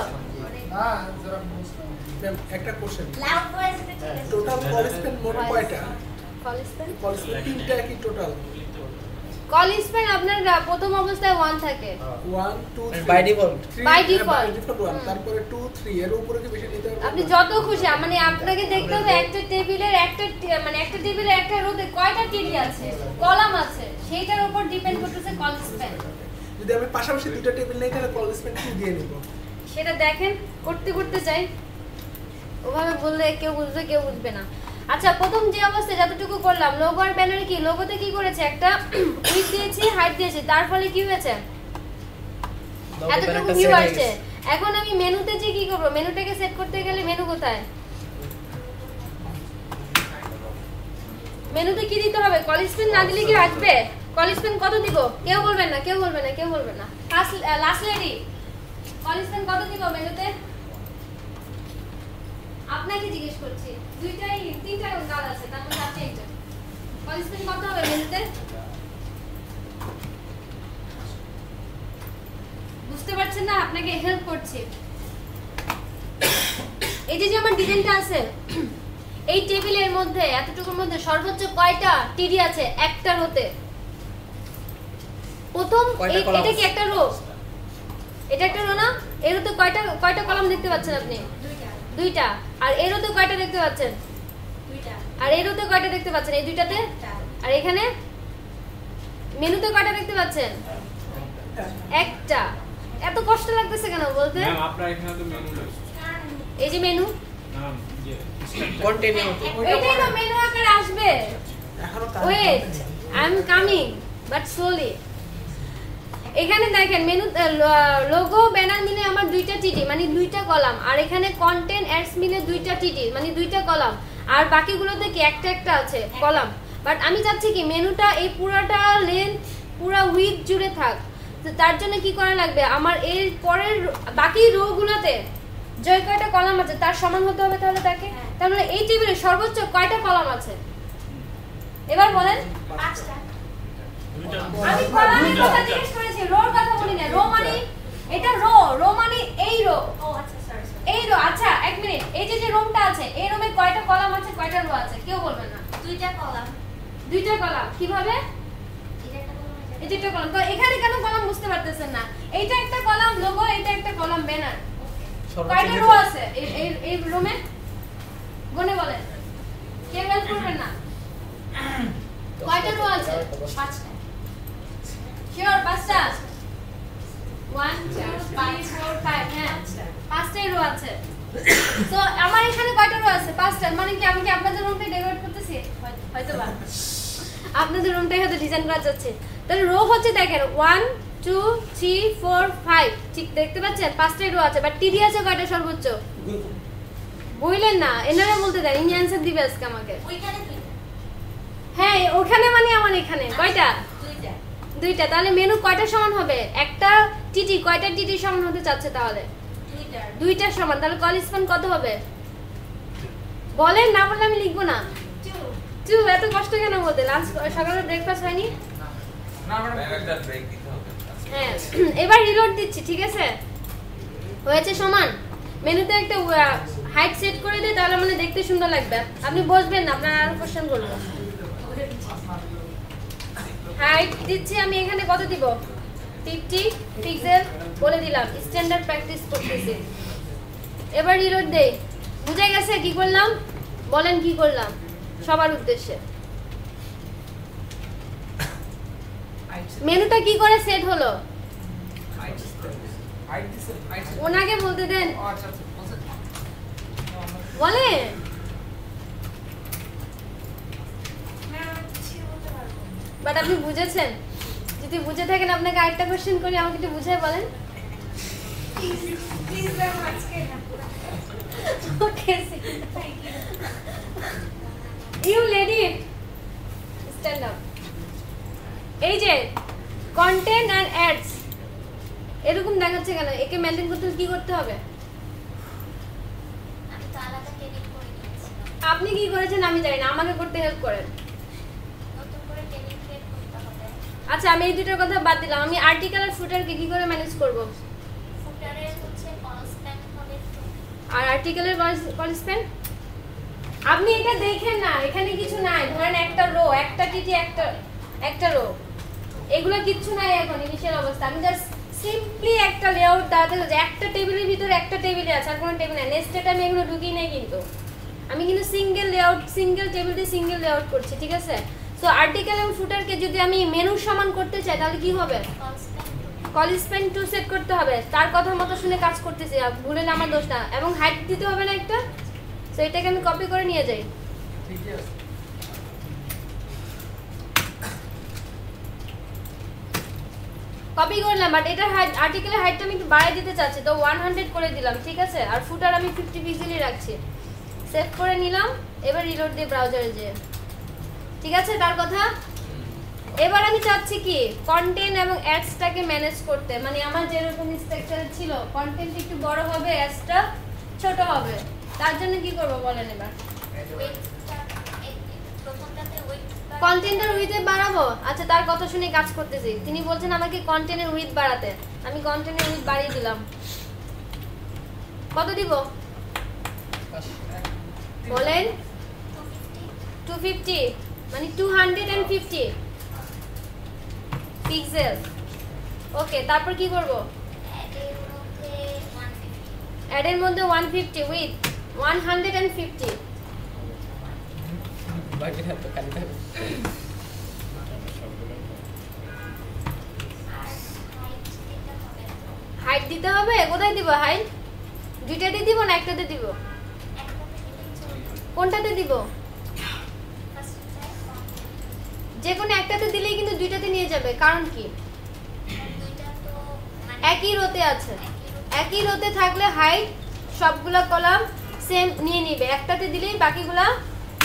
ম্যাম একটা কোশ্চেন, লাউড ভয়েস এটা ঠিক আছে। টোটাল কলেজ পেন মোট কয়টা? কলেজ পেন, কলেজ পেন তিনটা কি টোটাল? কলেজ পেন আপনার প্রথম অবস্থায় 1 থাকে, 1 2 3 বাই ডিফল্ট। By default. 1, তারপরে 2 3 এর উপরে কি বেশি নিতে হবে? আপনি যত খুশি, মানে আপনাকে দেখতে হবে একটা টেবিলের মানে একটা টেবিলে একটা রোতে কয়টা টিলি আছে, কলাম আছে, সেইটার উপর ডিপেন্ড করতেছে কলেজ পেন। যদি আমি পাশাপাশি দুটো টেবিল নেই তাহলে কলেজ পেন 2 দিয়ে নিব। সেটা দেখেন করতে চাই, ওভাবে বললে কেউ বুঝবে কেউ বুঝবে না। আচ্ছা প্রথম যে অবস্থায় যতটুকু করলাম, লোগো আর ব্যানারে কি, লোগোতে কি করেছে একটা উইথ দিয়েছি হাইট দিয়েছি, তার ফলে কি হয়েছে এতটুকু ভিউ আসছে। এখন আমি মেনুতে যে কি করব, মেনুটাকে সেট করতে গেলে মেনু কোথায়, মেনুতে কি দিতে হবে? কলেজ পেন না দিলে কি আসবে? কলেজ পেন কত দিব? কেউ বলবেন না, কেউ বলবেন না, কেউ বলবেন না। লাস্ট লেডি, কলেজ পেন কত দিব মেনুতে? আপনাকে জিজ্ঞেস করছি, তিনটা গাল আছে তার মধ্যে আছে একটা। কলেজ পেন কত হবে মেনুতে? বুঝতে পারছেন না, আপনাকে হেল্প করছি। এই যে আমার ডিজাইনটা আছে, এই টেবিলের মধ্যে এতটুকুর মধ্যে সর্বোচ্চ কয়টা টিডি আছে একটা রোতে? প্রথম এটা কি একটা রো? এটা একটা রো না? এর রোতে কয়টা কলাম দেখতে পাচ্ছেন আপনি? দুইটা। আর এর রোতে কয়টা দেখতে পাচ্ছেন? দুইটা। আর এর রোতে কয়টা দেখতে পাচ্ছেন? এই দুইটাতে। আর এখানে মেনুতে কয়টা দেখতে পাচ্ছেন? একটা। এত কষ্ট লাগতেছে কেন বলতে? ম্যাম আপনার এখানে তো মেনু রয়েছে। এই যে মেনু, ম্যাম যে কন্টিনিউ এটাই তো মেনু আকারে আসবে। এখনো wait, I am coming but slowly. এখানে দেখেন মেনু, লোগো ব্যানার মিলে আমার দুইটা টিটি মানে দুইটা কলাম, আর এখানে কন্টেন্ট অ্যাডস মিলে দুইটা টিটি মানে দুইটা কলাম, আর বাকিগুলোতে কি একটা একটা আছে কলাম। বাট আমি চাচ্ছি কি মেনুটা এই পুরাটা লেন্থ পুরা উইথ জুড়ে থাক। তো তার জন্য কি করা লাগবে, আমার এর পরের বাকি রো গুলোতে যে কয়টা কলাম আছে তার সমান হতে হবে। তাহলে তাকে তাহলে এই টেবিলে সর্বোচ্চ কয়টা কলাম আছে এবার বলেন? 5টা। আমি কলামের কথা জিজ্ঞেস করেছি, রোর কথা বলি না। রো মানে এটা রো মানে এই রো। ও আচ্ছা, সরি। এই রো। আচ্ছা এক মিনিট, এই যে রুমটা আছে এই রুমে কয়টা কলাম আছে কয়টা রো আছে কেউ বলবেন না? 2টা কলাম। দুইটা কলাম। কিভাবে? এটা একটা কলাম, এই দুইটা কলাম। তো এখানে কেন কলাম বুঝতে পারতেছেন না? এইটা একটা কলাম লোগো, এটা একটা কলাম ব্যানার। কয়টা রো আছে এই রুমে? গনে বলেন, কেউ হেল্প করবেন না? কয়টা রো আছে? 5টা। শিওর? 5টা? 1 2 3 4 5 হ্যাঁ 5টাই রো আছে। তো আমার এখানে কয়টা রো আছে? 5টা। মানে কি আমি কি আপনাদের রুমটা ডেকোরেট করতেছি? হয়তো বা আপনাদের রুমটাই হয়তো ডিজাইন করা যাচ্ছে। তাহলে রো হচ্ছে দেখেন 1 2 3 4 5 ঠিক দেখতে পাচ্ছেন? 5টাই রো আছে। বাট টিডি আছে কয়টা সর্বোচ্চ? বললেন না, এনারা বলতে দেন, ইনি অ্যানসার দিবে আজকে আমাকে। ওইখানে 2টা। হ্যাঁ ওখানে মানে আমার এখানে কয়টা? 2টা। দুইটা। তাহলে মেনু কয়টা সমান হবে? একটা টিটি কয়টা টিটি সমান হতে চাচ্ছে তাহলে? 2টা। দুইটা সমান। তাহলে কল স্প্যান কত হবে বলেন? না বললে আমি লিখবো না। 2। 2। এত কষ্ট কেন বলতে? লাঞ্চ সকালে ব্রেকফাস্ট হয়নি? না ম্যাডাম, একটা ব্রেক দিতে হবে। হ্যাঁ এবার রিলোড দিচ্ছি। ঠিক আছে, হয়েছে সমান। মেনুতে একটা হাইট সেট করে দিই, তাহলে মানে দেখতে সুন্দর লাগবে। আপনি বসবেন না, আপনার আরো কোশ্চেন করবো। হাইট দিচ্ছি আমি এখানে কত দিব? 50 পিক্সেল বলে দিলাম। স্ট্যান্ডার্ড প্র্যাকটিস করতেছি। এবার রিলোড দেই। বুঝে গেছে কি করলাম? বলেন কি করলাম সবার উদ্দেশ্যে? মেনুটা কি করে সেট হলো ওনাকে বলতে দেন। ও আচ্ছা আচ্ছা, বলছেন। বলে বাট আপনি বুঝেছেন? যদি বুঝে থাকেন আপনাকে আরেকটা কোশ্চেন করি, আমাকে একটু বুঝায় বলেন। প্লিজ ম্যাম, আজকে না। Okay you lady stand up. এই যে কন্টেন্ট এন্ড অ্যাডস এরকম দেখাচ্ছে কেন? একে মেইনটেইন করতে কি করতে হবে? আমি তো আলাদা ট্রেনিং করে নিয়েছিলাম। আপনি কি করেছেন আমি জানি না, আমাকে করতে হেল্প করেন। নতুন করে ট্রেনিং ক্রিয়েট করতে হবে। আচ্ছা আমি এই দুটোর কথা বাদ দিলাম, আমি আর্টিকেল আর ফুটারকে কি করে ম্যানেজ করব? ফুটারে হচ্ছে কনস্ট্যান্ট হবে 2। আর আর্টিকেলের কল স্প্যান আপনি এটা দেখেন না, এখানে কিছু নাই। ধরেন একটা রো, একটা টিটি, একটা রো, এগুলো কিচ্ছু নাই এখন ইনিশিয়াল অবস্থা। আমি জাস্ট সিম্পলি একটা লেআউট দাঁড়াতে হচ্ছে। একটা টেবিলের ভিতরে একটা টেবিলে আছে, আর কোনো টেবিল নাই। নেক্সট আমি এগুলো ঢুকিয়ে নাই, কিন্তু আমি কিন্তু সিঙ্গেল লেআউট, সিঙ্গেল টেবিল দিয়ে সিঙ্গেল লেআউট করছি। ঠিক আছে, সো আর্টিকেল এবং ফুটারকে যদি আমি মেনুর সমান করতে চাই তাহলে কি হবে? কল স্প্যান 2 সেট করতে হবে। তার কথা মতো শুনে কাজ করতেছি, ভুলেন আমার দোষ না। এবং হাইট দিতে হবে না একটা। সো এটাকে আমি কপি করে নিয়ে যাই। ঠিকই আছে। কপি করলাম, বাট এটার হাইট, আর্টিকেলের হাইটটা আমি একটু বাড়াই দিতে চাচ্ছি, তো 100 করে দিলাম। ঠিক আছে, আর ফুটার আমি 50 পিক্সেলই রাখছি। সেভ করে নিলাম। এবার রিলোড দিয়ে ব্রাউজারে যেয়ে। ঠিক আছে, তার কথা। এবার আমি চাচ্ছি কি কন্টেন্ট এবং অ্যাডসটাকে ম্যানেজ করতে। মানে আমার যেরকম স্ট্রাকচার ছিল, কন্টেন্ট একটু বড় হবে, অ্যাডসটা ছোট হবে। তার জন্য কি করব বলেন এবার? ওয়েটটা প্রথমটাতে ওয়েটটা কন্টেন্টের উইথে বাড়াবো। আচ্ছা, তার কথা শুনে কাজ করতেছি। তিনি বলছেন আমাকে কন্টেন্টের উইথ বাড়াতে, আমি কন্টেন্টের উইথ বাড়িয়ে দিলাম। কত দিব বলেন? 250 মানে 250 পিক্সেল। ওকে, তারপর কি করব? অ্যাড এর মধ্যে 150 উইথ 150। বাকি থাকবে কালি থাকবে। হাইট দিতে হবে। কোথায় দিব হাইট? দুইটাতে দিব না একটাতে দিব? কোনটাতে দিব? যে কোনো একটাতে দিলেই কিন্তু দুইটাতে নিয়ে যাবে। কারণ কি? একই রোতে আছে। একই রোতে থাকলে হাইট সবগুলা কলাম সেম নিয়ে নিবে, একটাতে দিলেই বাকিগুলা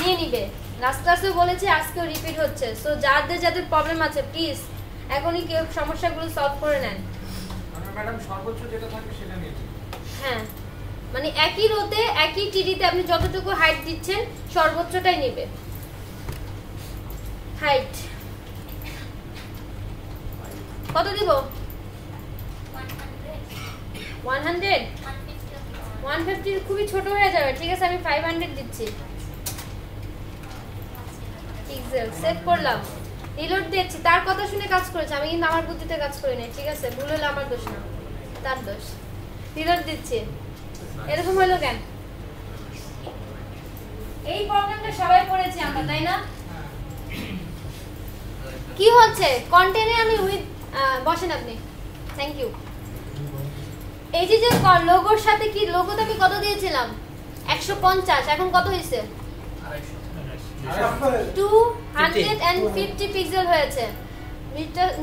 নিয়ে নিবে। লাস্ট ক্লাসেও বলেছি, আজকেও রিপিট হচ্ছে। সো যাদের যাদের প্রবলেম আছে প্লিজ এখনই কেউ সমস্যাগুলো সলভ করে নেন। ম্যাডাম সর্বোচ্চ যেটা থাকে সেটা নিয়ে। হ্যাঁ, মানে একই রোতে একই টিডিতে আপনি যতটুকু হাইট দিচ্ছেন সর্বোচ্চটাই নেবে। হাইট কত দিব? 100 150 খুবই ছোট হয়ে যাবে। ঠিক আছে, আমি 500 দিচ্ছি। পিক্সেল সেভ করলাম, রিলোড দিচ্ছি। তার কথা শুনে কাজ করেছে, আমি কিন্তু আমার বুদ্ধিতে কাজ করি না। ঠিক আছে, ভুল হলে আমার দোষ না, তার দোষ। রিলোড দিচ্ছি। এরকম হলো কেন? এই প্রবলেমটা সবাই পড়েছি আমরা, তাই না? কি হচ্ছে? কন্টেন্টে আমি উইথ বসেন আপনি। Thank you. এই যে লোগোর সাথে কি লোগোতে আমি কত দিয়েছিলাম? 150। এখন কত হয়েছে? 250 পিক্সেল হয়েছে।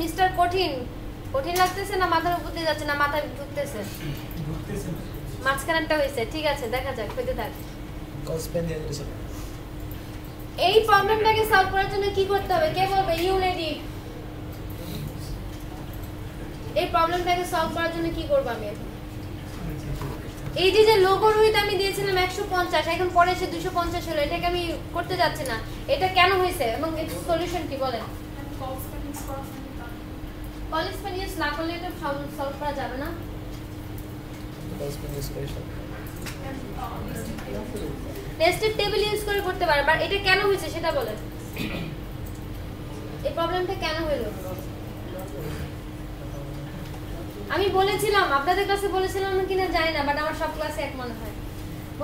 মিস্টার কঠিন কঠিন লাগতেছে না? মাথার উপর দিয়ে যাচ্ছে না মাথায় ঢুকতেছে? মাঝখানেরটা হয়েছে। ঠিক আছে, দেখা যাক, হইতে থাক। এই প্রবলেমটাকে সলভ করার জন্য কি করতে হবে? কে বলবে? You ready? এই প্রবলেমটাকে সলভ করার জন্য কি করব আমি? এই যে লোগোর উইথ আমি দিয়েছিলাম 150, এখন পরে এসে 250 হলো। এটাকে আমি করতে যাচ্ছি না। এটা কেন হয়েছে এবং এর সলিউশন কি বলেন? কল স্পেন ইউজ না করলে এটা সলভ করা যাবে না। নেস্টেড টেবিল ইউজ করে করতে পারে। বাট এটা কেন হয়েছে সেটা বলেন। এই প্রবলেমটা কেন হলো? আমি বলেছিলাম, আপনাদের কাছে বলেছিলাম কিনা জানি না, বাট আমার সব ক্লাসে এক মনে হয়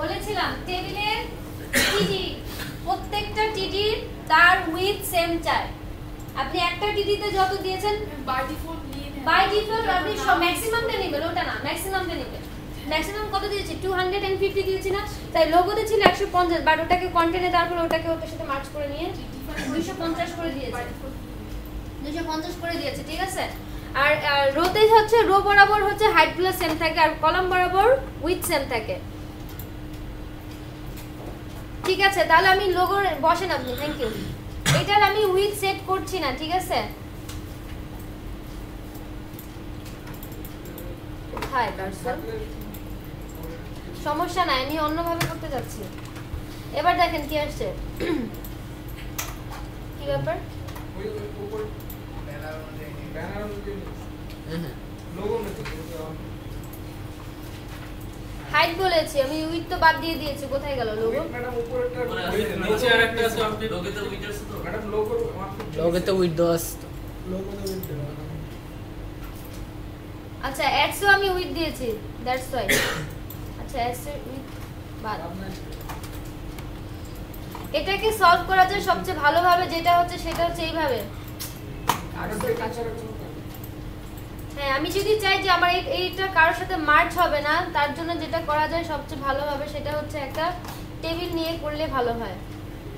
বলেছিলাম, টেবিলের টিডি প্রত্যেকটা টিডি তার উইথ সেম চাই। আপনি একটা টিডিতে যত দিয়েছেন বাই ডিফল্ট আপনি সব ম্যাক্সিমামটা নেবেন। ওটা না, ম্যাক্সিমামটা নেবেন। ম্যাক্সিমাম কত দিয়েছি? 250 দিয়েছি না? তাই লোগোতে ছিল 150, বাট ওটাকে কন্টেন্টে তারপর ওটাকে ওটার সাথে মার্চ করে নিয়ে 250 করে দিয়েছে। 250 করে দিয়েছে। ঠিক আছে। আর রোতে হচ্ছে রো বরাবর হচ্ছে হাইট গুলো সেম থাকে, আর কলাম বরাবর উইথ সেম থাকে। ঠিক আছে, তাহলে আমি লোগো বসেন আপনি। Thank you. এটার আমি উইথ সেট করছি না। ঠিক আছে, কোথায় কারসর? সমস্যা নাই, আমি অন্যভাবে করতে যাচ্ছি। এবার দেখেন কি আসছে। কি ব্যাপার? ওই উপর ব্যানার অনুযায়ী লোগো মতো হাইট বলেছি আমি, উইথ তো বাদ দিয়ে দিয়েছি। কোথায় গেল লোগো? ম্যাডাম উপরেরটা নিচে আরেকটা আছে আপনি লোগোতে উইথ আছে তো ম্যাডাম লোগোর লোগোতে উইথ দোস। লোগোতে উইথ দেবো। আচ্ছা, অ্যাডসও আমি উইথ দিয়েছি, দ্যাটস ওয়াই। আচ্ছা, অ্যাডস উইথ বাদ। এটাকে সলভ করা যায় সবচেয়ে ভালোভাবে যেটা হচ্ছে সেটা হচ্ছে এইভাবে। হ্যাঁ, আমি যদি চাই যে আমার এইটা কারোর সাথে মার্চ হবে না, তার জন্য যেটা করা যায় সবচেয়ে ভালোভাবে সেটা হচ্ছে একটা টেবিল নিয়ে করলে ভালো হয়।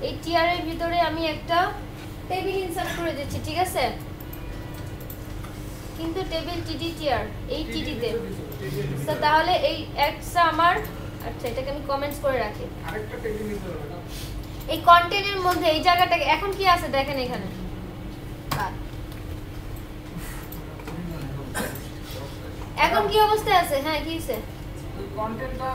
এই টিআর এর ভিতরে আমি একটা টেবিল ইনসার্ট করে দিচ্ছি। ঠিক আছে, কিন্তু টেবিল টিডি টিআর এই টিডিতে। তো তাহলে এই এক্সটা আমার, আচ্ছা এটাকে আমি কমেন্টস করে রাখি। আরেকটা টেবিল নিতে হবে ম্যাডাম। এই কন্টেন্টের মধ্যে এই জায়গাটাকে এখন কি আছে দেখেন এখানে। এখন কি অবস্থায় আছে? হ্যাঁ, কি আছে? ওই কন্টেন্টটা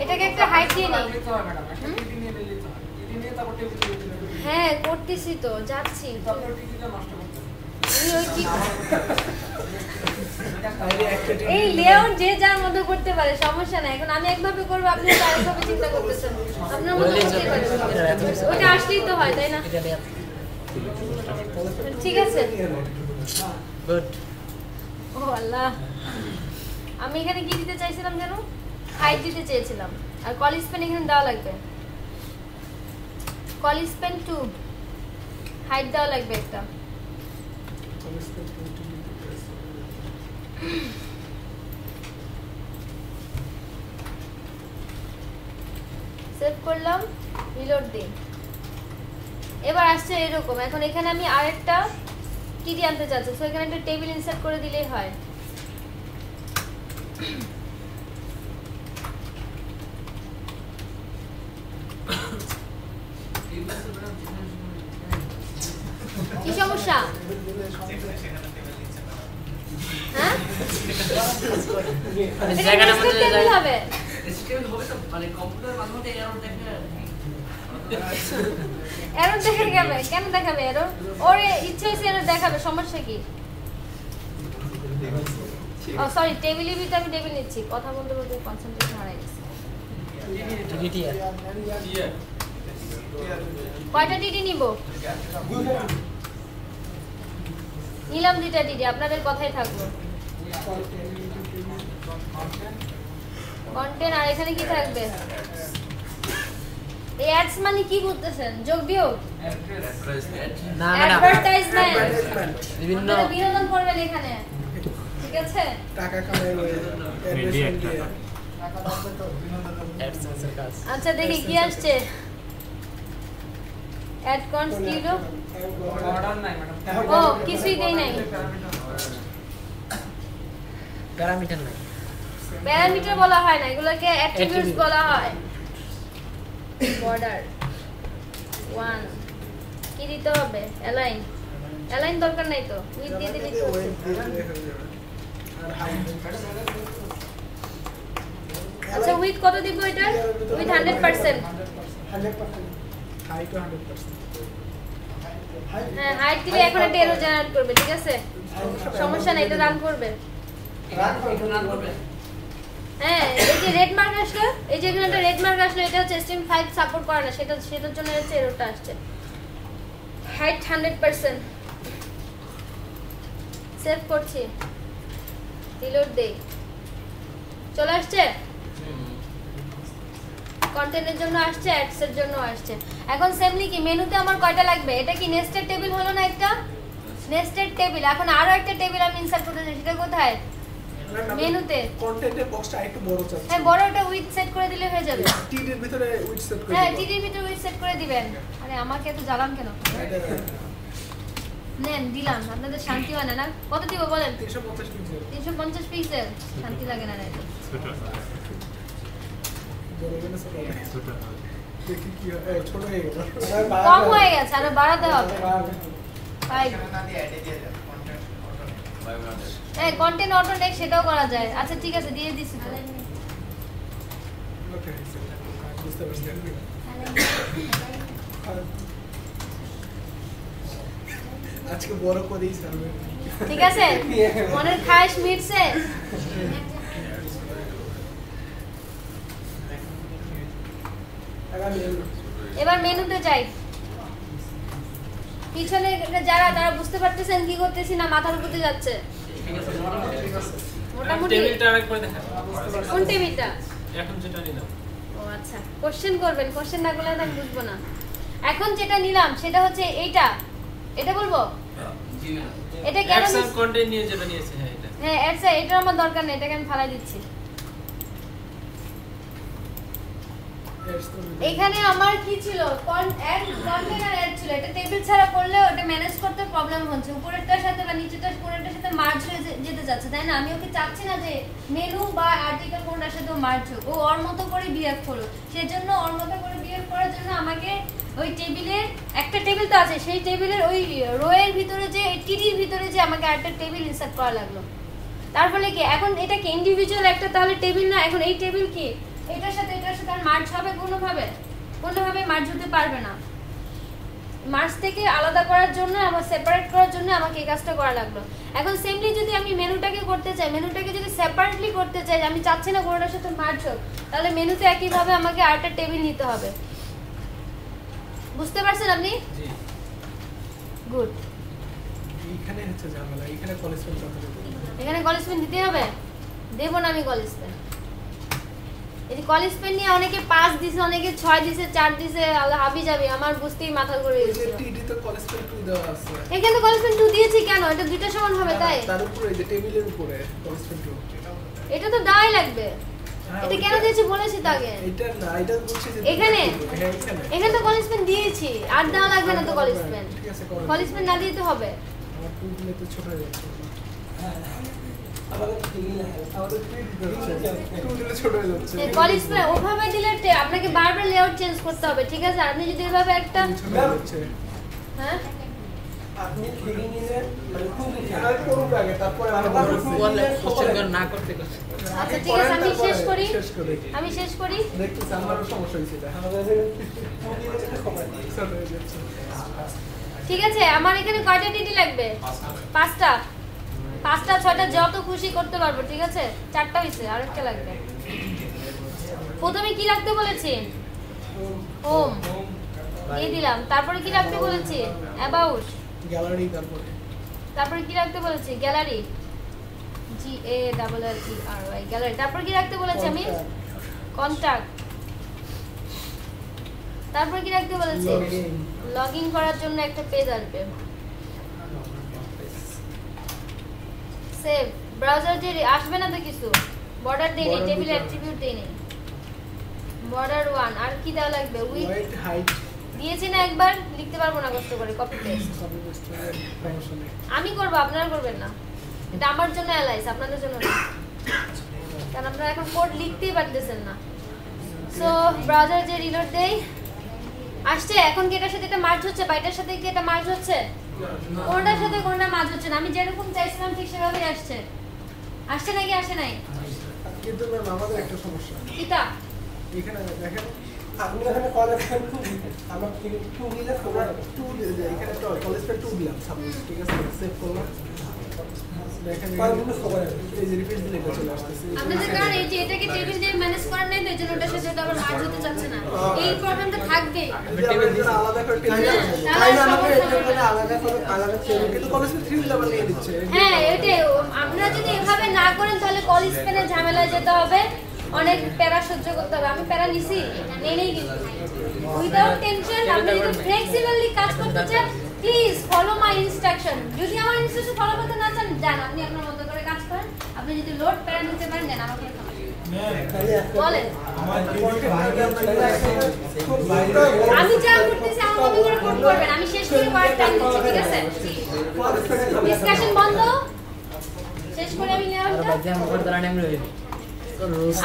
এটাকে একটা হাইট দিয়ে নেই। নিতে হবে ম্যাডাম, একটা টিডি নিয়ে নিতে হবে। টিটি নিয়ে তারপর টেবিল দিয়ে হ্যাঁ করতেছি তো, যাচ্ছি। তারপর টিটিটা নষ্ট করতে আমি ওই কি- তাহলে একটা এই লেআউট যে যার মতো করতে পারে, সমস্যা নাই। এখন আমি একভাবে করবো, আপনি তো আরেকভাবে চিন্তা করতেছেন, আপনার মতো করতেই পারেন। ওটা আসলেই তো হয়, তাই না? ঠিক আছে। গুড। ও আল্লাহ, আমি এখানে কি দিতে চাইছিলাম যেন? হাইট দিতে চেয়েছিলাম। আর কলেজ পেন এখানে দেওয়া লাগবে, কলেজ পেন 2 হাইট দেওয়া লাগবে একটা। সেভ করলাম, রিলোড দিই। এবার আসছে এরকম। এখন এখানে আমি আরেকটা টিটি আনতে চাচ্ছি, সো এখানে একটা টেবিল ইনসার্ট করে দিলেই হয়। কি সমস্যা? হ্যাঁ? মানে এটা জায়গাটার nested মধ্যে table হবে। টেবিল হবে তো মানে কম্পিউটারের মাধ্যমে এরর দেখে এরর দেখাবে কেন? দেখাবে এরর? ওর ইচ্ছে হয়েছে এরর দেখাবে, সমস্যা কি? ও সরি, টেবিলের ভিতরে আমি টেবিল নিচ্ছি, কথা বলতে বলতে কনসেন্ট্রেশন হারাই গেছে। টিটি আর কয়টা টিটি নিব? নিলাম 2টা টিটি, আপনাদের কথাই থাকবো। কন্টেন্ট আর এখানে কি থাকবে? এই অ্যাডস মানে কি বলতেছেন? যোগ বিয়োগ? না ম্যাডাম, অ্যাডভার্টাইজমেন্ট। বিভিন্ন আপনারা বিনোদন করবেন এখানে, ঠিক আছে? টাকা কামাই অ্যাডভার্টাইজমেন্ট দিয়ে অ্যাডসেন্সের কাজ। আচ্ছা দেখি কি আসছে। অ্যাড কনস কি হলো? অর্ডার নাই ম্যাডাম ও কিছুই দেই নাই। প্যারামিটার নাই। প্যারামিটার বলা হয় না, এগুলোকে অ্যাট্রিবিউটস Attribute। বলা হয়। বর্ডার 1 কি দিতে হবে? অ্যালাইন। অ্যালাইন দরকার নাই তো, উইথ দিয়ে দিলেই তো হচ্ছে। আর হাইট আচ্ছা উইথ কত দিব এটা? উইথ 100%। 100% হাইট 100%। হ্যাঁ হাইট দিলে এখন একটা এরর জেনারেট করবে, ঠিক আছে? সমস্যা নাই, এটা রান করবে। রান করবে হ্যাঁ এই যে রেড মার্ক আসলো, এই যে এখানে একটা রেড মার্ক আসলো, এটা হচ্ছে HTML5 সাপোর্ট করে না, সেটার জন্য হচ্ছে এররটা আসছে। হাইট 100%। সেভ করছি, রিলোড দেই। চলে আসছে, কন্টেন্টের জন্য আসছে, অ্যাডস এর জন্য আসছে। এখন সেমলি কি মেনুতে আমার কয়টা লাগবে? এটা কি নেস্টেড টেবিল হলো না একটা? Nested table. এখন আরো একটা টেবিল আমি ইনসার্ট করতে চাই, সেটা কোথায়? মেনুতে। কন্টেন্টের বক্সটা একটু বড় চাচ্ছি। হ্যাঁ বড়, ওটা উইথ সেট করে দিলে হয়ে যাবে। টিডির ভিতরে উইথ সেট করে হ্যাঁ দিবো। টিটির ভিতরে উইথ সেট করে দিবেন। আরে আমাকে এত জ্বালান কেন? নেন দিলাম, আপনাদের শান্তি হয় না না? কত দিব বলেন? 350 পিক্সেল 350 পিক্সেল, শান্তি লাগে না নাকি? বড় মানে ছোট দেখি কি হয়। এই ছোট হয়ে গেল। কম হয়ে গেছে, আরো বাড়াতে হবে। তাই হ্যাঁ কন্টেন্ট অটো নেক্সট সেটাও করা যায়। আচ্ছা ঠিক আছে, দিয়ে দিছি তো। বুঝতে পারছি। আজকে বড় করেই ছাড়বে। ঠিক আছে, মনের খায়েশ মিটছে। এবার মেনুতে যাই। পিছনে যারা তারা বুঝতে পারতেছেন কি করতেছি না, মাথার উপরে যাচ্ছে ঠিক আছে মোটামুটি ঠিক আছে মোটামুটি। টেবিলটা আরেকবার দেখা। কোন টেবিলটা? এখন যেটা নিলাম। ও আচ্ছা, কোশ্চেন করবেন, কোশ্চেন না করলে তো আমি বুঝবো না। এখন যেটা নিলাম সেটা হচ্ছে এইটা, এটা বলবো জি ম্যাম এটা কেন অ্যাকশন কন্টেন্ট নিয়ে যেটা নিয়েছে, হ্যাঁ এটা। হ্যাঁ আচ্ছা, এটা আমার দরকার নেই, এটাকে আমি ফালাই দিচ্ছি। এখানে আমার কি ছিল? কন্টেনার অ্যাড ছিল। এটা টেবিল ছাড়া করলে ওটা ম্যানেজ করতে প্রবলেম হচ্ছে, উপরেরটার সাথে বা নিচেরটার কোনটার সাথে মার্জ হয়ে যেতে যাচ্ছে, তাই না? আমি ওকে চাচ্ছি না যে মেনু বা আর্টিকেল কোনটার সাথে মার্জ হোক, ও ওর মতো করে বিহেভ করুক। সেজন্য ওর মতো করে বিহেভ করার জন্য আমাকে ওই টেবিলের একটা টেবিল তো আছে, সেই টেবিলের ওই রোয়ের ভিতরে যে টিটির ভিতরে যে আমাকে একটা টেবিল ইনসার্ট করা লাগলো। তার ফলে কি এখন এটা কি ইন্ডিভিজুয়াল একটা তাহলে টেবিল না? এখন এই টেবিল কি এটার সাথে আর মার্জ হবে কোনোভাবে? কোনোভাবে মার্জ হতে পারবে না। মার্জ থেকে আলাদা করার জন্য আমার সেপারেট করার জন্য আমাকে এই কাজটা করা লাগলো। এখন সেমলি যদি আমি মেনুটাকে করতে চাই, মেনুটাকে যদি সেপারেটলি করতে চাই, আমি চাচ্ছি না কোনোটার সাথে মার্জ হোক, তাহলে মেনুতে একইভাবে আমাকে আরেকটা টেবিল নিতে হবে। বুঝতে পারছেন আপনি? জি। গুড। এইখানে হচ্ছে ঝামেলা, এইখানে কলেজ পেন কত দেব? এখানে কলেজ পেন দিতে হবে? দেবো না আমি কলেজ পেন। এই কলেজ পেন নিয়ে অনেকে 5 দিছে, অনেকে 6 দিছে, 4 দিছে, আল্লাহ হাবি যাবে, আমার বুঝতেই মাথা ঘুরে এই যে গেছে। টিডি তো কলেজ পেন 2 দেওয়া আছে। এখানে কলেজ পেন 2 দিয়েছি কেন? এটা দুইটা সমান হবে তাই? তার উপরে এই যে টেবিলের উপরে কলেজ পেন 2। এটা তো দেওয়াই লাগবে। হ্যাঁ, এটা কেন ওইটা- দিয়েছি বলেছি তো আগে। এটা না, এটা বলছি যে এখানে? হ্যাঁ এখানে। এখানে তো কলেজ পেন দিয়েছি, আর দেওয়া লাগবে না তো কলেজ পেন। ঠিক আছে, করো। কলেজ পেন না দিতে হবে। আমার টু দিলে তো ছোট হয়ে যাচ্ছে। আমাদের টু দিলে ছোট হয়ে যাচ্ছে। কলেজ পেন ওভাবে দিলে আপনাকে বারবার লেআউট চেঞ্জ করতে হবে, ঠিক আছে? আপনি যদি এভাবে একটা ছোট হয়ে যাচ্ছে। হ্যাঁ আপনি লিখে নিলে মানে টু লিখে আর করুন আগে, তারপরে আমরা কোশ্চেন করে না করতে করতে আচ্ছা ঠিক আছে, আমি শেষ করি। শেষ করি। আমি শেষ করি। দেখতেছি আমারও সমস্যা হয়েছে এটা। আমাদের ছোট হয়ে যাচ্ছে। ঠিক আছে, আমার এখানে কয়টা টিটি লাগবে? 5টা। 5টা 6টা যত খুশি করতে পারবো, ঠিক আছে? 4টা হইছে, আরেকটা লাগবে। প্রথমে কি রাখতে বলেছি? হোম দিয়ে দিলাম। তারপরে কি রাখতে বলেছি? অ্যাবাউট। গ্যালারি, তারপরে তারপরে কি রাখতে বলেছি? Gallery, GALLERY, gallery. তারপর কি রাখতে বলেছি আমি? কন্টাক্ট। তারপর কি রাখতে বলেছি? লগইন করার জন্য একটা পেজ আসবে। সেভ ব্রাউজার যে আসবে না তো কিছু। বর্ডার দেই নেই, টেবিল অ্যাট্রিবিউট দেই নেই। বর্ডার 1 আর কি দেওয়া লাগবে? উইথ হোয়াইট হাইট দিয়েছি না একবার, লিখতে পারবো না কষ্ট করে, কপি পেস্ট। সবই বেস্ট প্রমোশন। আমি করবো, আপনারা করবেন না। এটা আমার জন্য অ্যালাইস, আপনাদের জন্য না। কারণ আপনারা এখন কোড লিখতেই পারতেছেন না। সো ব্রাউজার যে রিলোড দেই আসছে। এখন কি এটার সাথে এটা মার্জ হচ্ছে? বা এটার সাথে কি এটা মার্জ হচ্ছে? কোনটার সাথে কোনটা মার্জ হচ্ছে না। আমি যেরকম চাইছিলাম ঠিক সেভাবেই আসছে। আসছে নাকি আসে নাই? কিন্তু ম্যাম আমাদের একটা সমস্যা। এটা এখানে দেখেন, আপনি এখানে কলেজ পেন 2 আমরা কি 2 দিলে তোমরা 2 দিয়ে দেয়। এখানে তো কলেজ পেন 2 দিলাম সাপোজ, ঠিক আছে? সেভ করলাম। দেখেন এই যে রিপিট দিলে এটা চলে আসতেছে। আপনাদের কারণ এই যে এটাকে টেবিল দিয়ে ম্যানেজ করেন নাই তো এই জন্য ওটার সাথে ওটা আবার মার্জ হতে চাচ্ছে না। এই প্রবলেমটা থাকবে। টেবিল দিয়ে আলাদা করে টেবিল তাহলে আমাকে সমস্যা এটা আলাদা করে টেবিল, কিন্তু কলেজ পেন 3 দিলে আবার নিয়ে দিচ্ছে। হ্যাঁ এটাই। আপনারা যদি এভাবে না করেন তাহলে কলেজ পেনের ঝামেলায় যেতে হবে, অনেক প্যারা সহ্য করতে হবে। আমি প্যারা নিছি, নেই কিন্তু উইদাউট টেনশন। আপনি যদি ফ্লেক্সিবলি কাজ করতে চান প্লিজ ফলো মাই ইনস্ট্রাকশন। যদি আমার ইনস্ট্রাকশন ফলো করতে না চান যান, আপনি আপনার মতো করে কাজ করেন। আপনি যদি লোড প্যারা নিতে পারেন দেন আমাকে বলেন। আমি যা করতেছি আমার মতো করে কোড করবেন। আমি শেষ করে ওয়ার্ড টাইম দিচ্ছি, ঠিক আছে? ডিসকাশন বন্ধ। শেষ করে আমি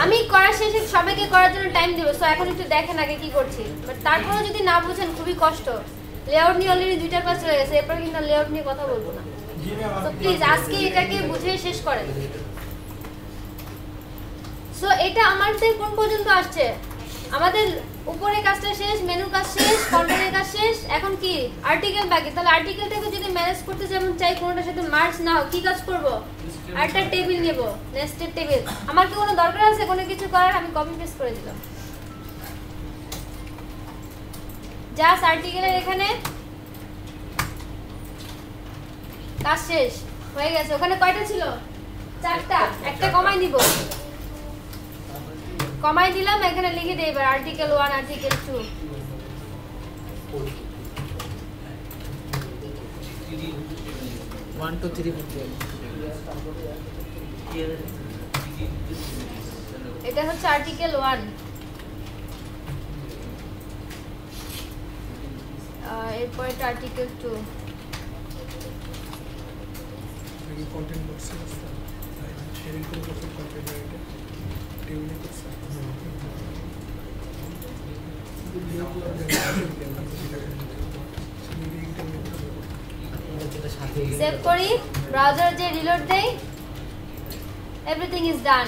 আমি করার শেষে সবাইকে করার জন্য টাইম দিব। সো এখন একটু দেখেন আগে কি করছি। বাট তারপরে যদি না বুঝেন খুবই কষ্ট। লেআউট নিয়ে অলরেডি 2টা ক্লাস হয়ে গেছে, এরপর কিন্তু লেআউট নিয়ে কথা বলবো না। তো প্লিজ আজকে এটাকে বুঝে শেষ করেন। সো এটা আমাদের কোন পর্যন্ত আসছে? আমাদের উপরে কাজটা শেষ, মেনু কাজ শেষ, কন্টেন্টের কাজ শেষ। এখন কি আর্টিকেল বাকি। তাহলে আর্টিকেলটাকে যদি ম্যানেজ করতে যেমন চাই, কোনটার সাথে মার্জ না হোক, কি কাজ করব? একটা টেবিল নেব, নেস্টেড টেবিল। আমার কি কোনো দরকার আছে কোনো কিছু করার? আমি কপি পেস্ট করে দিলাম। জাস্ট আর্টিকেলের এখানে কাজ শেষ হয়ে গেছে। ওখানে কয়টা ছিল? 4টা। একটা কমাই দিব, কমাই দিলাম। এখানে লিখে দেই এবার article 1 article 2। One two three এটা হচ্ছে আর্টিকেল 1। এরপর এটা আর্টিকেল 2। কন্টেন্ট বক্সে শেয়ারিং করে করতে কন্টেন্ট এটা টেবিলে করছে। সেভ করি, ব্রাউজার যে রিলোড দেই, এভরিথিং ইজ ডান।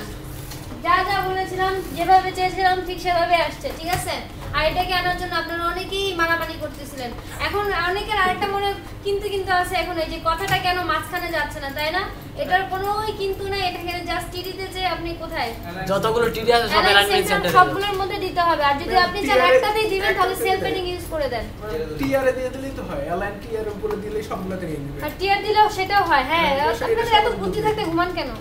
যা যা বলেছিলাম, যেভাবে চেয়েছিলাম ঠিক সেভাবে আসছে, ঠিক আছে? আর এটাকে আনার জন্য আপনারা অনেকেই মারামারি করতেছিলেন। এখন অনেকের আরেকটা মনে কিন্তু আছে এখন, এই যে কথাটা কেন মাঝখানে যাচ্ছে না, তাই না? এটার কোনোই কিন্তু না, এটা এখানে জাস্ট টিডিতে যে আপনি কোথায় যতগুলো টিডি আছে সব অ্যালাইনমেন্ট সেন্টারে সবগুলোর মধ্যে দিতে হবে। আর যদি আপনি চান একটাতেই দিবেন তাহলে সেলফ পেডিং ইউজ করে দেন। টিআরে দিয়ে দিলেই তো হয়, অ্যালাইন টিআর উপরে দিলেই সবগুলোতে নিয়ে দিবে। আর টিয়ার দিলেও সেটাও হয়। হ্যাঁ, আপনাদের এত বুদ্ধি থাকতে ঘুমান কেন?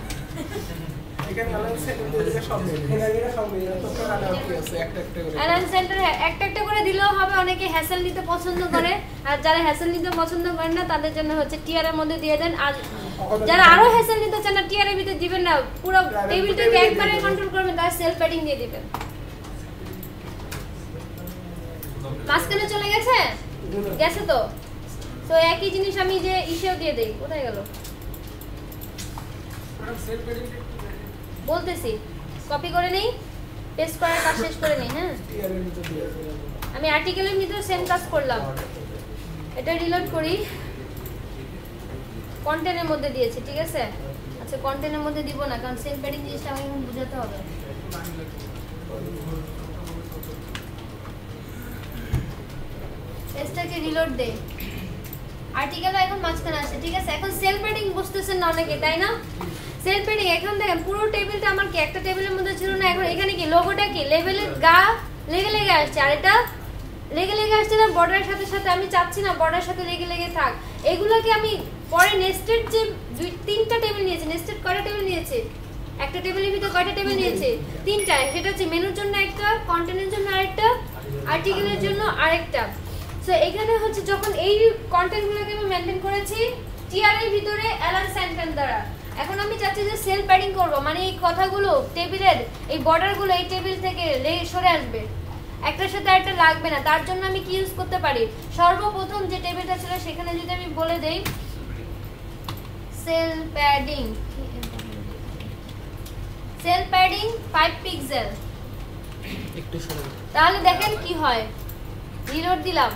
এখানে অ্যালাইন সেন্টার দিয়ে দিলে সব নিয়ে দিবে। এখানে সব নিয়ে তো কারণ আর কি আছে, একটা করে অ্যালাইন সেন্টার একটা করে দিলেও হবে। অনেকে হ্যাসেল নিতে পছন্দ করে, আর যারা হ্যাসেল নিতে পছন্দ করেন না তাদের জন্য হচ্ছে টিয়ারের মধ্যে দিয়ে দেন। আর যারা আরো হ্যাসেল নিতে চান না, টিয়ারের ভিতরে দিবেন না, পুরো টেবিলটাকে একবারে কন্ট্রোল করবেন, তার সেলফ প্যাডিং দিয়ে দিবেন। মাঝখানে চলে গেছে তো। তো একই জিনিস আমি যে ইসেও দিয়ে দেই, কোথায় গেল বলতেছি, কপি করে নেই, পেস্ট করার কাজ শেষ করে নেই। হ্যাঁ, টিআরের ভিতরে দিয়ে দিবে। আমি আর্টিকেলের ভিতরে সেম কাজ করলাম। এটা রিলোড করি, কন্টেন্টের মধ্যে দিয়েছি, ঠিক আছে? আচ্ছা, কন্টেন্টের মধ্যে দিব না, কারণ সেলফ প্যাডিং জিনিসটা আমাকে এখন বুঝাতে হবে। পেজটাকে রিলোড দে, আর্টিকেল এখন মাঝখানে আসে, ঠিক আছে? এখন সেলফ প্যাডিং বুঝতেছেন না অনেকে, তাই না? সেলফ প্যাডিং এখন দেখেন পুরো টেবিলটা আমার কি একটা টেবিলের মধ্যে ছিল না, এখন এখানে কি লোগোটা কি লেভেলের গা লেগে আসছে, আর এটা লেগে আসছে না বর্ডারের সাথে। আমি চাচ্ছি না বর্ডারের সাথে লেগে থাক। এগুলোকে আমি পরে নেস্টেড যে 2-3টা টেবিল নিয়েছি, নেস্টেড কয়টা টেবিল নিয়েছি? একটা টেবিলের ভিতরে কয়টা টেবিল নিয়েছি? 3টা। সেটা হচ্ছে মেনুর জন্য একটা, কন্টেন্টের জন্য আরেকটা, আর্টিকেলের জন্য আরেকটা। সো এখানে হচ্ছে যখন এই কন্টেন্টগুলোকে আমি মেনটেন করেছি টিআর এর ভিতরে অ্যালাইন সেন্টেন্স দ্বারা, এখন আমি চাচ্ছি যে সেলফ প্যাডিং করব, মানে এই কথাগুলো টেবিলের এই বর্ডারগুলো এই টেবিল থেকে সরে আসবে, একটার সাথে আরেকটা লাগবে না। তার জন্য আমি কি ইউজ করতে পারি? সর্বপ্রথম যে টেবিলটা ছিল সেখানে যদি আমি বলে দেই সেলফ প্যাডিং 5 পিক্সেল, একটু সরে তাহলে দেখেন কি হয়। রিলোড দিলাম,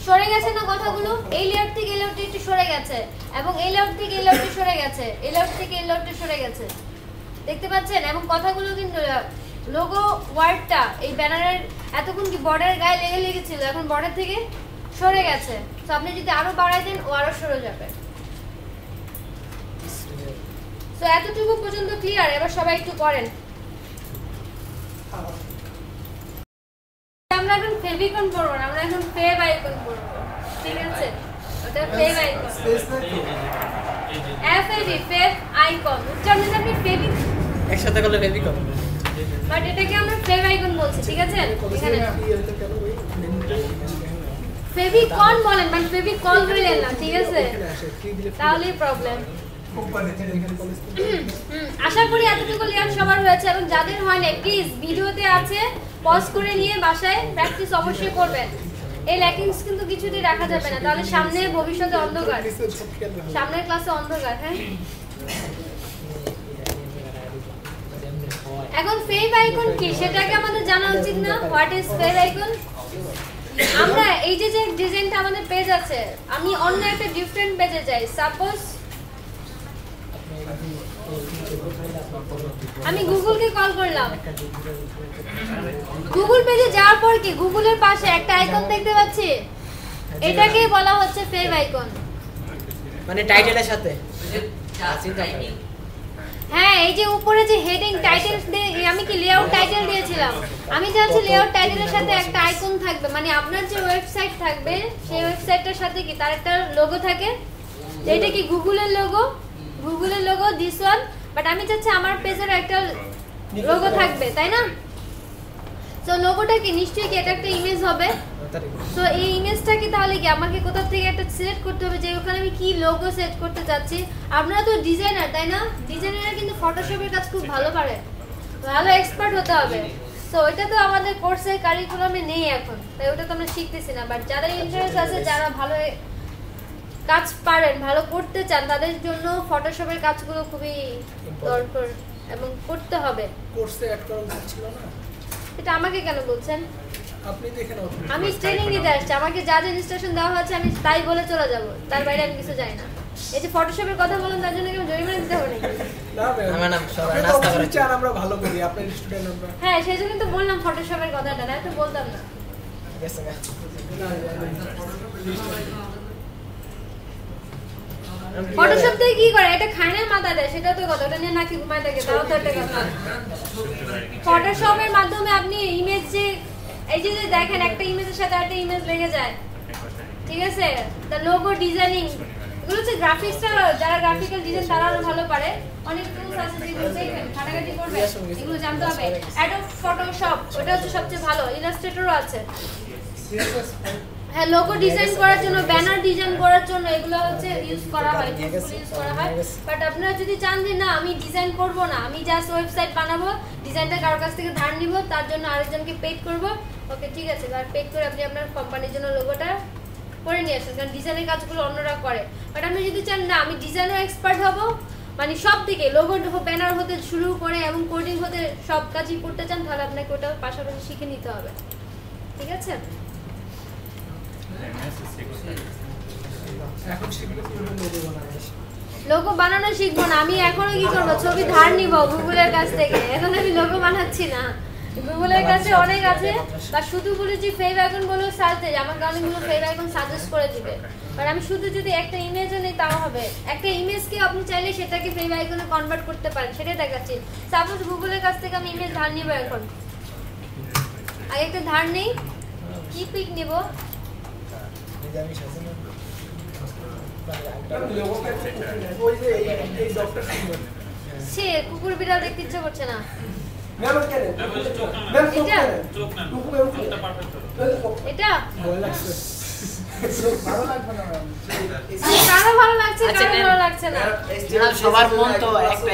সরে গেছে না কথাগুলো? এই লেআউট থেকে এই লেআউটে একটু সরে গেছে, এবং এই লেআউট থেকে এই লেআউটে সরে গেছে, এই লেআউট থেকে এই লেআউটে সরে গেছে, দেখতে পাচ্ছেন? এবং কথাগুলো কিন্তু লোগো ওয়ার্ডটা এই ব্যানারের এতক্ষণ কি বর্ডারের গায়ে লেগেছিল, এখন বর্ডার থেকে সরে গেছে। তো আপনি যদি আরো বাড়াই দেন ও আরো সরে যাবে। তো এতটুকু পর্যন্ত ক্লিয়ার? এবার সবাই একটু করেন। আমরা এখন ফেভিকন করব না, আমরা এখন ফেভ আইকন করব, ঠিক আছে? ওটা ফেভ আইকন, স্পেস না তো এফএভি ফেভ আইকন। উচ্চারণ যদি আপনি ফেভি একসাথে করলে বেবি কম। বাট এটাকে আমরা ফেভ আইকন বলছি, ঠিক আছে? এখানে টিআরটা কেন ওই ফেভিকন বলেন, বাট ফেভিকল বলেন না, ঠিক আছে? এখানে আসে কি দিলে তাহলেই প্রবলেম। কোম্পানি এখানে কলেজ আশা করি এতটুকু লেয়ার সবার হয়েছে, এবং যাদের হয় না প্লিজ ভিডিওতে আছে পজ করে নিয়ে বাসায় প্র্যাকটিস অবশ্যই করবেন। এই ল্যাকিংস কিন্তু কিছুতেই রাখা যাবে না, তাহলে সামনে ভবিষ্যতে অন্ধকার, সামনের ক্লাসে অন্ধকার। হ্যাঁ, এখন ফেভ আইকন কি সেটাকে আমাদের জানা উচিত না? What is fave icon? আমরা এই যে ডিজাইনটা আমাদের পেজ আছে, আমি অন্য একটা ডিফারেন্ট পেজে যাই, সাপোজ আমি গুগলকে কল করলাম, গুগল পেজে যাওয়ার পর কি গুগলের পাশে একটা আইকন দেখতে পাচ্ছি, এটাকে বলা হচ্ছে ফেভ আইকন। মানে টাইটেলের সাথে হ্যাঁ, এই যে উপরে যে হেডিং টাইটেল, আমি কি লেআউট টাইটেল দিয়েছিলাম, আমি চাচ্ছি লেআউট টাইটেলের সাথে একটা আইকন থাকবে, মানে আপনার যে ওয়েবসাইট থাকবে সেই ওয়েবসাইটটার সাথে কি তার একটা লোগো থাকে, এটা কি গুগলের লোগো দিস ওয়ান, বাট আমি চাচ্ছি আমার পেজের একটা লোগো থাকবে, তাই না? সো লোগোটা কি নিশ্চয়ই কি এটা একটা ইমেজ হবে। সো এই ইমেজটা কি তাহলে কি আমাকে কোথা থেকে একটা সিলেক্ট করতে হবে যে ওখানে আমি কি লোগো সেট করতে চাচ্ছি। আপনারা তো ডিজাইনার, তাই না? ডিজাইনাররা কিন্তু ফটোশপের কাজ খুব ভালো পারে, ভালো এক্সপার্ট হতে হবে। সো এটা তো আমাদের কোর্সের কারিকুলামে নেই এখন, তাই ওটা তো আমরা শিখতেছি না। বাট যাদের ইন্টারেস্ট আছে, যারা ভালো কাজ পারেন, ভালো করতে চান, তাদের জন্য ফটোশপের কাজগুলো খুবই দরকার এবং করতে হবে। কোর্সে অ্যাড করা ছিল না? এটা আমাকে কেন বলছেন? আপনি তো এখানে আমি ট্রেনিং নিতে আসছি, আমাকে যা যা ইনস্ট্রাকশন দেওয়া হয়েছে আমি তাই বলে চলে যাব, তার বাইরে আমি কিছু জানি না। এই যে ফটোশপের কথা বললাম তার জন্য কি জরিমানা দিতে হবে নাকি? না ম্যাম আমার নাম সবাই আপনি তো নাস্তা অবশ্যই করে চান আমরা ভালো করি আপনার স্টুডেন্ট আমরা হ্যাঁ সেই জন্য তো বললাম ফটোশপের কথাটা না তো বলতাম না। গেছে গা ফটোশপ দিয়ে কি করে এটা খায় না মাথা দেয় সেটা তো কথা ওটা নিয়ে নাকি ঘুমায় থাকে তাও তো একটা কথা। ফটোশপের মাধ্যমে আপনি ইমেজ যে এই যে দেখেন একটা ইমেজের সাথে একটা ইমেজ লেগে যায় ঠিক আছে দ্য লোগো ডিজাইনিং এগুলো হচ্ছে গ্রাফিক্সটা যারা গ্রাফিক্যাল ডিজাইন তারা আরো ভালো পারে অনেক টুলস আছে যেগুলো দেখবেন খাটাখাটি করবে এগুলো জানতে হবে অ্যাডোব ফটোশপ ওটা হচ্ছে সবচেয়ে ভালো ইলাস্ট্রেটরও আছে হ্যাঁ লোগো ডিজাইন করার জন্য ব্যানার ডিজাইন করার জন্য এগুলো হচ্ছে ইউজ করা হয় ইউজ করা হয় বাট আপনারা যদি চান যে না আমি ডিজাইন করব না আমি জাস্ট ওয়েবসাইট বানাবো ডিজাইনটা কারোর কাছ থেকে ধার নিব তার জন্য আরেকজনকে পেড করব ওকে ঠিক আছে আর পেড করে আপনি আপনার কোম্পানির জন্য লোগোটা করে নিয়ে আসেন কারণ ডিজাইনের কাজগুলো অন্যরা করে বাট আপনি যদি চান না আমি ডিজাইনার এক্সপার্ট হব মানে সব থেকে লোগো ব্যানার হতে শুরু করে এবং কোডিং হতে সব কাজই করতে চান তাহলে আপনাকে ওটা পাশাপাশি শিখে নিতে হবে ঠিক আছে এখন শিখলে কিভাবে লোগো বানাবে লোগো বানানো শিখবো না আমি এখনো কি করবো ছবি ধার নিব গুগলের কাছ থেকে এখন আমি লোগো বানাচ্ছি না গুগলের কাছে অনেক আছে বা শুধু বলেছি ফেভ আইকন বলে সার্চ দেয় আমার গানগুলো ফেভ আইকন সাজেস্ট করে দিবে আর আমি শুধু যদি একটা ইমেজও নেই তাও হবে একটা ইমেজকে আপনি চাইলে সেটাকে ফেভ আইকনে কনভার্ট করতে পারেন সেটাই দেখাচ্ছি সাপোজ গুগলের কাছ থেকে আমি ইমেজ ধার নিব এখন আগে একটা ধার নেই কি পিক নিব ওই যে এই ডক্টর সিংহ সে কুকুর বিড়াল দেখতে ইচ্ছে করছে না ম্যাম কেন ম্যাম এটা? চোখ না টুকু ম্যাম এটা পারফেক্ট এটা ভয় লাগছে ভালো লাগবে না ম্যাম কারো ভালো লাগছে আচ্ছা, কারো ভালো লাগছে না সবার মন তো একটা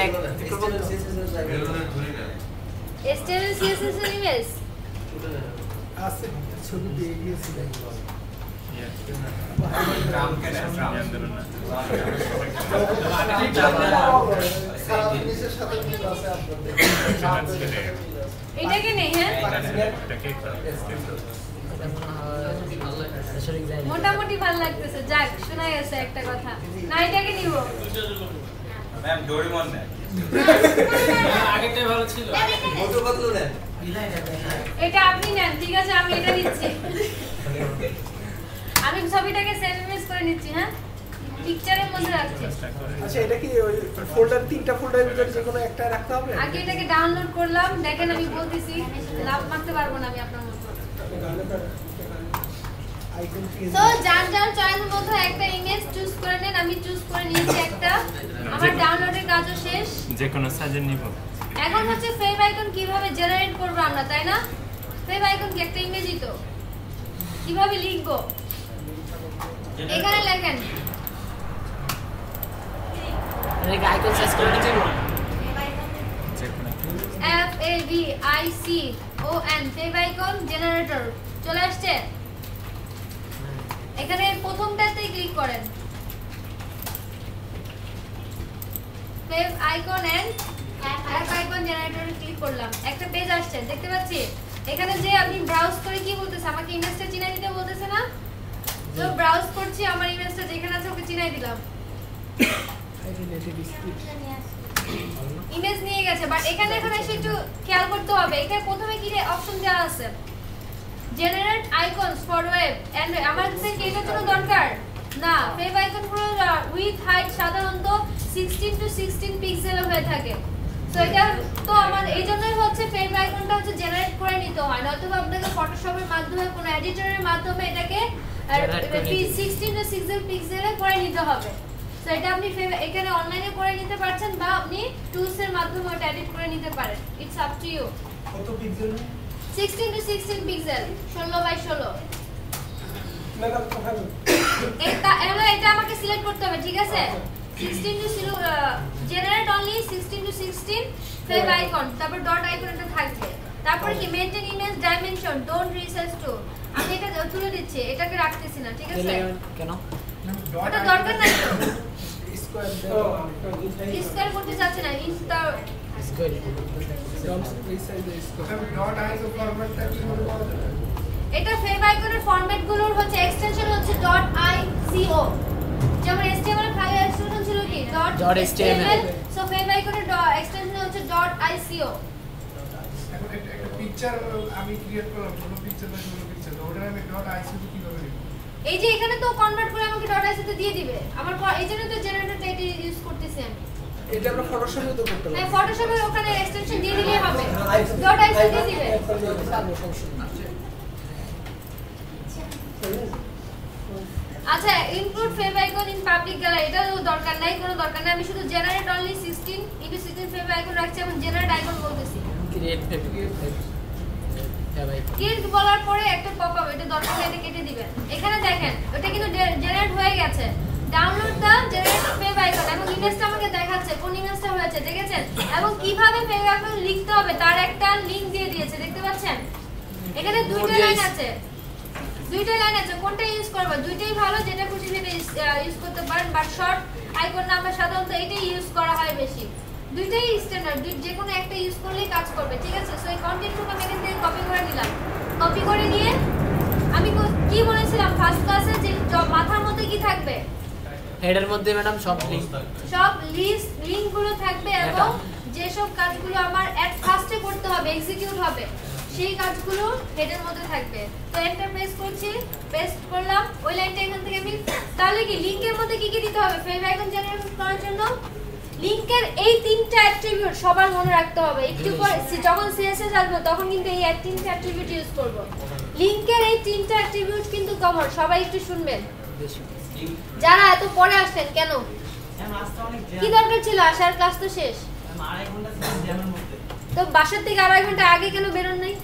HTML CSS এর ইমেজ আছে ছবি দিয়ে গিয়েছি এটাকে নেই হ্যাঁ মোটামুটি ভালো লাগতেছে যাক শোনা গেছে একটা কথা না এটাকে নিব ম্যাম ডোরেমন নেন আগেরটাই ভালো ছিল মোটর বদল দেন এটা আপনি নেন ঠিক আছে আমি এটা নিচ্ছি আমি ছবিটাকে সেভ ইমেজ করে নিচ্ছি হ্যাঁ পিকচারের মধ্যে রাখছি আচ্ছা এটা কি ওই ফোল্ডার তিনটা ফোল্ডারের ভিতরে যে কোনো একটা রাখতে হবে আগে এটাকে ডাউনলোড করলাম দেখেন আমি বলতেছি লাভ মারতে পারবো না আমি আপনার মতো আইকন কি তো যার যার চয়েসের মধ্যে একটা ইমেজ চুজ করে নেন আমি চুজ করে নিয়েছি একটা আমার ডাউনলোডের কাজও শেষ যে কোনো সাজেন নিব এখন হচ্ছে ফেভ আইকন কিভাবে জেনারেট করব আমরা তাই না ফেভ আইকন কি একটা ইমেজই তো কিভাবে লিখব এখানে লেখেন আইকন সার্চ করে দিতে FAVICON ফেভ আইকন জেনারেটর চলে আসছে এখানে প্রথমটাতেই ক্লিক করেন fav icon and app icon জেনারেটরে ক্লিক করলাম একটা পেজ আসছে দেখতে পাচ্ছি এখানে যে আপনি ব্রাউজ করে কি বলতেছে আমাকে ইমেজটা চিনাই দিতে বলতেছে না তো ব্রাউজ করছি আমার ইমেজটা যেখানে আছে ওকে চিনাই দিলাম ইমেজ নিয়ে গেছে বাট এখানে এখন এসে একটু খেয়াল করতে হবে এখানে প্রথমে কি অপশন দেওয়া আছে generate icons for web and আমার কাছে কি এটার জন্য দরকার না ফেভ আইকন পুরো উইথ হাইট সাধারণত 16 টু 16 পিক্সেল হয়ে থাকে সো এটা তো আমার এই জন্যই হচ্ছে ফেভ আইকনটা হচ্ছে জেনারেট করে নিতে হয় নয়তো আপনাকে ফটোশপের মাধ্যমে কোনো এডিটরের মাধ্যমে এটাকে 16 টু 16 পিক্সেলে করে নিতে হবে সো এটা আপনি এখানে অনলাইনে করে নিতে পারছেন বা আপনি টুলস এর মাধ্যমে ওটা এডিট করে নিতে পারেন ইটস আপ টু ইউ কত pixel 16 to 16 pixel 16 by 16 madam কোথায় এটা আমাকে সিলেক্ট করতে হবে ঠিক আছে 16 to generate only 16 to 16 favicon তারপর ডট আইকন এটা থাকবে তারপর কি maintain image dimension don't resize to আমি এটা তুলে দিচ্ছি এটাকে রাখতেছি না ঠিক আছে কেন ওটা দরকার নাই তো স্কয়ার স্কয়ার করতে চাচ্ছি না insta square dot resize square dot icon ফরম্যাটটা কি হবে এটা ফেভ আইকনের ফরম্যাট গুলোর হচ্ছে এক্সটেনশন হচ্ছে .ico যেমন HTML এর ফাইল এক্সটেনশন ছিল কি .html সো ফেভ আইকনের এক্সটেনশন হচ্ছে .ico। এখন একটা পিকচার আমি ক্রিয়েট করলাম, ছোট পিকচার বা ছোট পিকচার, তো ওটা আমি .ico কিভাবে লিখব? এই যে এখানে তো কনভার্ট করে আমাকে .ico তে দিয়ে দিবে। আমার এই জন্য তো জেনারেটরটা এটি ইউজ করতেছি আমি। এটা আমরা ফটোশপে তো করতে পারি। হ্যাঁ ফটোশপে ওখানে এক্সটেনশন দিয়ে দিলেই হবে, .ico দিয়ে দিবে। আচ্ছা include fave icon in public gallery, এটা দরকার নাই, কোনো দরকার নাই। আমি শুধু generate only 16x16 fave icon রাখছি এবং জেনারেট আইকন বলতেছি। ক্রিয়েট ক্লিক বলার পরে একটা পপআপ, এটা দরকার নেই, এটা কেটে দিবেন। এখানে দেখেন ওটা কিন্তু জেনারেট হয়ে গেছে। ডাউনলোড দা জেনারেট ফেভ আইকন এবং ইমেজটা আমাকে দেখাচ্ছে কোন ইমেজটা হয়েছে, দেখেছেন? এবং কিভাবে ফেভ আইকন লিখতে হবে তার একটা লিংক দিয়ে দিয়েছে, দেখতে পাচ্ছেন? এখানে দুইটা লাইন আছে, কোনটা ইউজ করব? দুইটাই ভালো, যেটা খুশি সেটা ইউজ করতে পারেন, বাট শর্ট আইকন না আমরা সাধারণত এটাই ইউজ করা হয় বেশি। দুইটাই স্ট্যান্ডার্ড, যে কোনো একটা ইউজ করলেই কাজ করবে, ঠিক আছে? সো এই কন্টেন্টটুকু আমি এখান থেকে কপি করে নিলাম। কপি করে নিয়ে আমি কি বলেছিলাম ফার্স্ট ক্লাসে যে মাথার মধ্যে কি থাকবে? হেডের মধ্যে ম্যাডাম সব লিংকগুলো থাকবে এবং যেসব কাজগুলো আমার এট ফার্স্টে করতে হবে, এক্সিকিউট হবে, সেই কাজগুলো হেডের মধ্যে থাকবে। তো এন্টার প্রেস করছি, পেস্ট করলাম ওই লাইনটা এখান থেকে আমি। তাহলে কি লিংকের মধ্যে কি কি দিতে হবে ফেভ আইকন জেনারেট করার জন্য? লিংকের এই তিনটা অ্যাট্রিবিউট সবার মনে রাখতে হবে। একটু পরে যখন সিএসএস আসবে তখন কিন্তু এই তিনটা অ্যাট্রিবিউট ইউজ করব। লিংকের এই তিনটা অ্যাট্রিবিউট কিন্তু কমন, সবাই একটু শুনবেন। যারা এত পরে আসছেন কেন, কি দরকার ছিল আসার? ক্লাস তো শেষ। তো বাসার থেকে 2.5 ঘন্টা আগে কেন বেরোন নাই?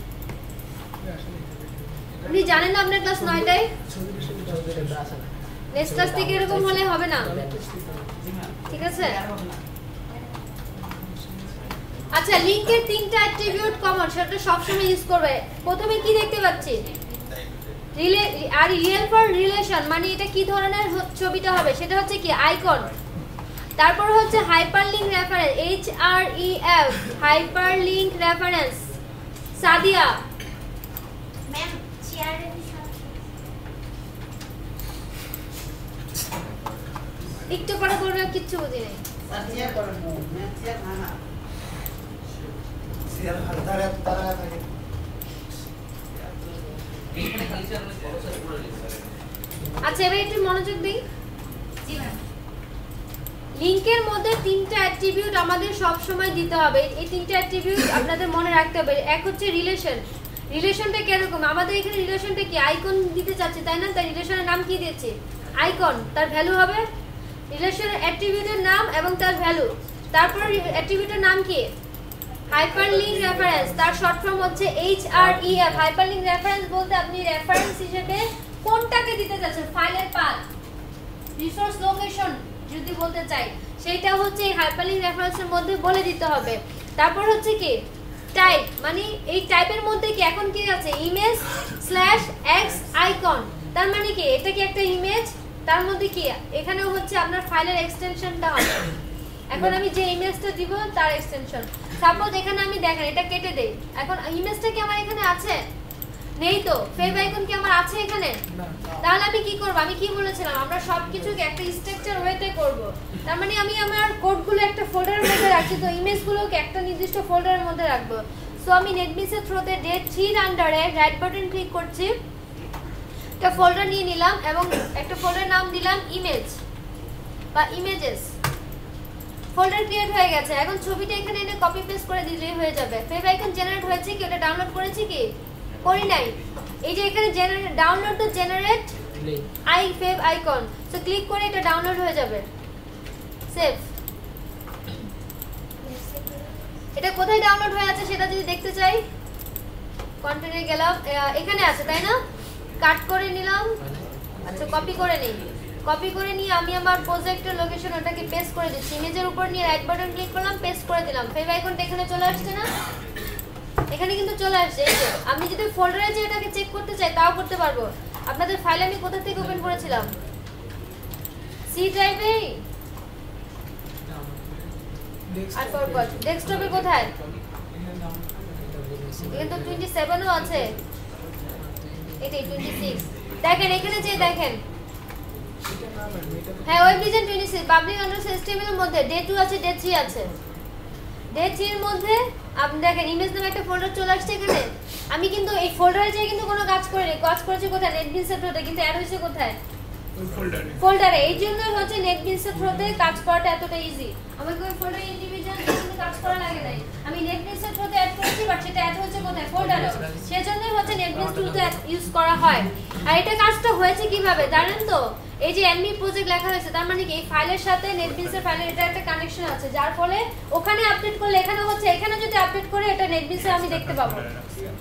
আপনি জানেন না আপনার ক্লাস 9টায়? নেক্সট ক্লাস থেকে এরকম হলে হবে না, ঠিক আছে? আচ্ছা লিংকের তিনটা অ্যাট্রিবিউট কমন, সেটা সবসময় ইউজ করবে। প্রথমে কি দেখতে পাচ্ছি? আর রিয়েল ফর রিলেশন, মানে এটা কি ধরনের ছবিটা হবে? সেটা হচ্ছে কি আইকন। তারপর হচ্ছে hyperlink reference, HREF hyperlink reference. Sadia ma'am চেয়ারে একটু পরে বলবে, কিচ্ছু বুঝি নাই। আচ্ছা এবার একটু মনোযোগ দিই। লিংকের মধ্যে তিনটা অ্যাট্রিবিউট আমাদের সব সময় দিতে হবে। এই তিনটা অ্যাট্রিবিউট আপনাদের মনে রাখতে হবে। এক হচ্ছে রিলেশন। রিলেশনটা কিরকম? আমাদের এখানে রিলেশনটা কি আইকন দিতে চাচ্ছি, তাই না? তাই রিলেশনের নাম কি দিয়েছি? আইকন। তার ভ্যালু হবে রিলেশনের অ্যাট্রিবিউটের নাম এবং তার ভ্যালু। তারপর অ্যাট্রিবিউটের নাম কি? Hyperlink reference. তার শর্ট ফর্ম হচ্ছে HREF। হাইপারলিংক রেফারেন্স বলতে আপনি রেফারেন্স হিসেবে কোনটাকে দিতে যাচ্ছেন, ফাইলের পাথ, রিসোর্স লোকেশন যদি বলতে চাই, সেটা হচ্ছে এই হাইপারলিংক রেফারেন্সের মধ্যে বলে দিতে হবে। তারপর হচ্ছে কি টাইপ, মানে এই টাইপের মধ্যে কি এখন কি আছে? ইমেজ/x আইকন। তার মানে কি এটা কি একটা ইমেজ? তার মধ্যে কি এখানেও হচ্ছে আপনার ফাইলের এক্সটেনশনটা হবে। এখন আমি যে ইমেজটা দিব তার এক্সটেনশন। সাপোজ এখানে আমি দেখেন এটা কেটে দেই। এখন ইমেজটা কি আমার এখানে আছে? নেই তো। ফেভ আইকন কি আমার আছে এখানে? তাহলে আমি কি করব? আমি কি বলেছিলাম আমরা সবকিছুকে একটা স্ট্রাকচার ওয়েতে করব। তার মানে আমি আমার কোডগুলো একটা ফোল্ডারের মধ্যে রাখছি, তো ইমেজগুলোকে একটা নির্দিষ্ট ফোল্ডারের মধ্যে রাখবো। সো আমি নেটবিসের থ্রুতে ডেট 3 আন্ডারে রাইট বাটন ক্লিক করছি, একটা ফোল্ডার নিয়ে নিলাম এবং একটা ফোল্ডার নাম দিলাম ইমেজ বা ইমেজেস। ফোল্ডার ক্রিয়েট হয়ে গেছে। এখন ছবিটা এখানে এনে কপি পেস্ট করে দিলেই হয়ে যাবে। ফেভ আইকন জেনারেট হয়েছে কি? ওটা ডাউনলোড করেছি কি? করি নাই। এই যে এখানে download the generate fave icon, so click করে এটা ডাউনলোড হয়ে যাবে। সেভ। এটা কোথায় ডাউনলোড হয়ে আছে সেটা যদি দেখতে চাই, কন্টেন্টে গেলাম, এখানে আছে তাই না? কাট করে নিলাম। আচ্ছা কপি করে নিই। কপি করে নিয়ে আমি আমার প্রজেক্টের লোকেশন ওটাকে পেস্ট করে দিচ্ছি। ইমেজের উপর নিয়ে রাইট বাটন ক্লিক করলাম, পেস্ট করে দিলাম। ফেভ আইকনটা এখানে চলে আসছে না? এখানে কিন্তু চলে আসছে। এই যে আমি যদি ফোল্ডারে যে এটাকে চেক করতে চাই তাও করতে পারবো। আপনাদের ফাইল আমি কোথা থেকে ওপেন করেছিলাম? সি ড্রাইভে। আর ফরগট ডেস্কটপে কোথায়? এখানে তো 27ও আছে, এটাই 26। দেখেন এখানে যে দেখেন হ্যাঁ web design 26 public underscore HTML এর মধ্যে ডে 2 আছে ডে 3 আছে। ডে 3 এর মধ্যে আপনি দেখেন ইমেজ নামে একটা ফোল্ডার চলে আসছে এখানে। আমি কিন্তু এই ফোল্ডারে যেয়ে কিন্তু কোনো কাজ করিনি, কাজ করেছি কোথায় নেটবিনস এর থ্রুতে, কিন্তু অ্যাড হয়েছে কোথায় ফোল্ডারে। এই জন্য হচ্ছে নেটবিনস এর থ্রুতে কাজ করাটা এতটা ইজি। আমাকে ওই ফোল্ডারে ইন্ডিভিজুয়াল কিন্তু কাজ করা লাগে নাই, আমি নেটবিনস এর থ্রুতে অ্যাড করেছি, বাট সেটা অ্যাড হচ্ছে কোথায় ফোল্ডারে। সেজন্যই হচ্ছে নেটবিনস টুলটা ইউজ করা হয়। আর এটা কাজটা হয়েছে কিভাবে জানেন তো, এই যে এমনি প্রজেক্ট লেখা হয়েছে তার মানে কি এই ফাইলের সাথে নেটবিনস এর ফাইলের এটা একটা কানেকশন আছে, যার ফলে ওখানে আপডেট করলে এখানে হচ্ছে, এখানে যদি আপডেট করে এটা নেটবিনস এ আমি দেখতে পাবো।